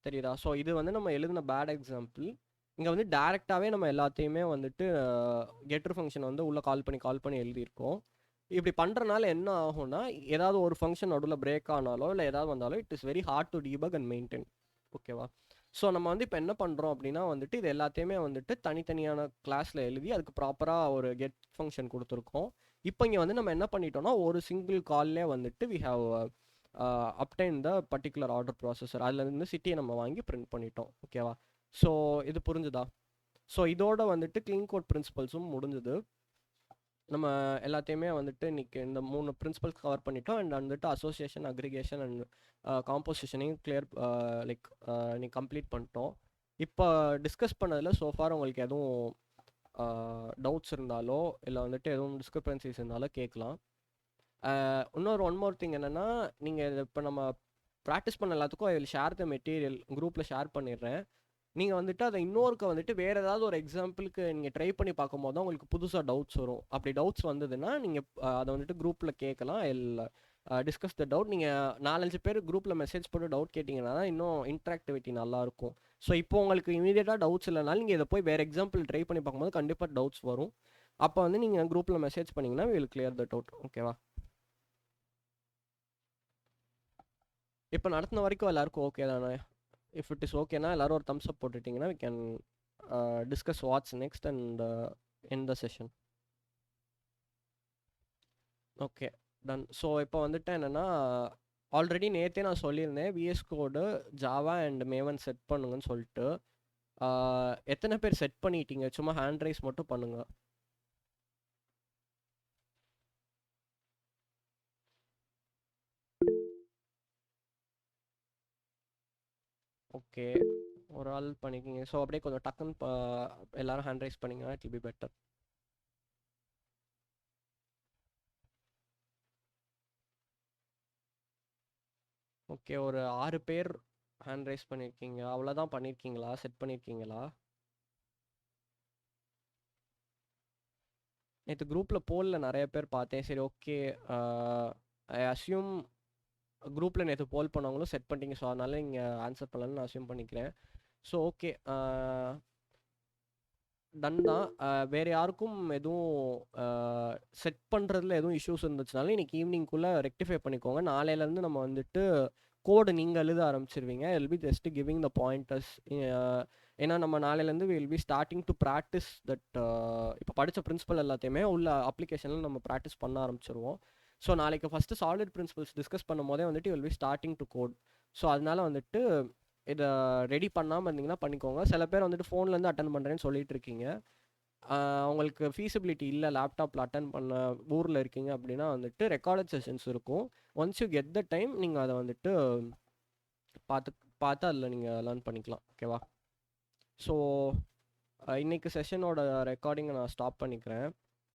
Speaker 1: தெரியுதா? ஸோ இது வந்து நம்ம எழுதின பேட் எக்ஸாம்பிள். இங்கே வந்து டேரெக்டாகவே நம்ம எல்லாத்தையுமே வந்துட்டு கெட்டர் ஃபங்க்ஷன் வந்து உள்ளே கால் பண்ணி எழுதியிருக்கோம். இப்படி பண்ணுறனால என்ன ஆகும்னா, ஏதாவது ஒரு ஃபங்க்ஷன் நடுவில் பிரேக் ஆனாலோ இல்லை ஏதாவது வந்தாலும் it is very hard to debug and maintain. ஓகேவா? ஸோ நம்ம வந்து இப்போ என்ன பண்ணுறோம் அப்படின்னா வந்துட்டு இது எல்லாத்தையுமே வந்துட்டு தனித்தனியான கிளாஸில் எழுதி அதுக்கு ப்ராப்பராக ஒரு கெட் ஃபங்க்ஷன் கொடுத்துருக்கோம். இப்போ இங்கே வந்து நம்ம என்ன பண்ணிட்டோம்னா, ஒரு சிங்கிள் கால்லே வந்துட்டு we have obtain the particular order processor. அதுலேருந்து சிட்டியை நம்ம வாங்கி பிரிண்ட் பண்ணிட்டோம். ஓகேவா? ஸோ இது புரிஞ்சுதா? ஸோ இதோட வந்துட்டு க்ளீன் கோட் பிரின்சிபல்ஸும் முடிஞ்சுது. நம்ம எல்லாத்தையுமே வந்துட்டு இன்றைக்கி இந்த 3 பிரின்சிபல்ஸ் கவர் பண்ணிட்டோம். அண்ட் வந்துட்டு அசோசியேஷன், அக்ரிகேஷன் அண்ட் காம்போசிஷனையும் கிளியர் இன்னைக்கு கம்ப்ளீட் பண்ணிட்டோம். இப்போ டிஸ்கஸ் பண்ணதில் சோஃபார் உங்களுக்கு எதுவும் டவுட்ஸ் இருந்தாலோ இல்லை வந்துட்டு எதுவும் டிஸ்கிரிப்பன்சிஸ் இருந்தாலோ கேட்கலாம். இன்னொரு ஒன் மோர் திங் என்னென்னா, நீங்கள் இப்போ நம்ம ப்ராக்டிஸ் பண்ண எல்லாத்துக்கும் அதில் ஷேர் த மெட்டீரியல் குரூப்பில் ஷேர் பண்ணிடுறேன். நீங்கள் வந்துட்டு அதை இன்னொருக்க வந்துட்டு வேறு ஏதாவது ஒரு எக்ஸாம்பிளுக்கு நீங்கள் ட்ரை பண்ணி பார்க்கும்போது தான் உங்களுக்கு புதுசாக டவுட்ஸ் வரும். அப்படி டவுட்ஸ் வந்ததுன்னா நீங்கள் அதை வந்துட்டு குரூப்பில் கேட்கலாம். இல்லை டிஸ்கஸ் த டவுட். நீங்கள் 4-5 பேர் குரூப்பில் மெசேஜ் போட்டு டவுட் கேட்டிங்கன்னா தான் இன்னும் இன்ட்ராக்டிவிட்டி நல்லாயிருக்கும். ஸோ இப்போ உங்களுக்கு இமீடியட்டாக டவுட்ஸ் இல்லைனாலும் நீங்கள் இதை போய் வேறு எக்ஸாம்பிள் ட்ரை பண்ணி பார்க்கும்போது கண்டிப்பாக டவுட்ஸ் வரும். அப்போ வந்து நீங்கள் குரூப்பில் மெசேஜ் பண்ணிங்கன்னா வில் கிளியர் த டவுட். ஓகேவா? இப்போ நடத்தின வரைக்கும் எல்லாருக்கும் ஓகே தானே? இஃப் இட் இஸ் ஓகேனா எல்லாரும் ஒரு தம்ஸ் அப் போட்டுட்டிங்கன்னா we can discuss what's next and end the session. Okay done. So இப்போ வந்துட்டு என்னென்னா, ஆல்ரெடி நேற்றே நான் சொல்லியிருந்தேன் VS code Java and Maven set பண்ணுங்கன்னு சொல்லிட்டு. எத்தனை பேர் செட் பண்ணிட்டீங்க? சும்மா ஹேண்ட் ரைஸ் மட்டும் பண்ணுங்கள். ஓகே. ஒரு ஆள் பண்ணிக்கிங்க. ஸோ அப்படியே கொஞ்சம் டக்குன்னு எல்லாரும் ஹேண்ட் ரைஸ் பண்ணிங்கன்னா it will be better. Okay, ஒரு 6 பேர் ஹேண்ட் ரைஸ் பண்ணியிருக்கீங்க. அவ்வளோதான் பண்ணியிருக்கீங்களா? செட் பண்ணியிருக்கீங்களா? நேற்று குரூப்பில் போலில் நிறைய பேர் பார்த்தேன். சரி, ஓகே. ஐ அஸ்யூம் குரூப்பில் நேற்று போல் பண்ணவங்களும் செட் பண்ணிட்டீங்க. ஸோ அதனால நீங்கள் ஆன்சர் பண்ணலன்னு நான் அஸ்யூம் பண்ணிக்கிறேன். ஸோ ஓகே, டன் தான். வேறு யாருக்கும் எதுவும் செட் பண்ணுறதுல எதுவும் இஷ்யூஸ் இருந்துச்சுனாலும் இன்றைக்கி ஈவினிங்குள்ளே ரெக்டிஃபை பண்ணிக்கோங்க. நாளையிலேருந்து நம்ம வந்துட்டு கோடு நீங்கள் எழுத ஆரம்பிச்சிருவீங்க. I'll be just giving the pointers. ஏன்னா நம்ம நாளையிலேருந்து will be starting to practice that. இப்போ படித்த பிரின்சிபல் எல்லாத்தையுமே உள்ள அப்ளிகேஷனில் நம்ம ப்ராக்டிஸ் பண்ண ஆரம்பிச்சிருவோம். ஸோ நாளைக்கு ஃபஸ்ட்டு சாலிட் பிரின்சிபல்ஸ் டிஸ்கஸ் பண்ணும் போதே வந்துட்டு will be starting to code. So அதனால வந்துட்டு இதை ரெடி பண்ணாமல் இருந்தீங்கன்னா பண்ணிக்கோங்க. சில பேர் வந்துட்டு ஃபோன்லேருந்து அட்டன் பண்ணுறேன்னு சொல்லிட்டு இருக்கீங்க. உங்களுக்கு ஃபீஸிபிலிட்டி இல்லை லேப்டாப்பில் அட்டன் பண்ண ஊரில் இருக்கீங்க அப்படின்னா வந்துட்டு ரெக்கார்டட் செஷன்ஸ் இருக்கும். Once you get the time நீங்கள் அதை வந்துட்டு பார்த்து பார்த்து அதில் நீங்கள் லேர்ன் பண்ணிக்கலாம். ஓகேவா? ஸோ இன்னைக்கு செஷனோட ரெக்கார்டிங்கை நான் ஸ்டாப் பண்ணிக்கிறேன்.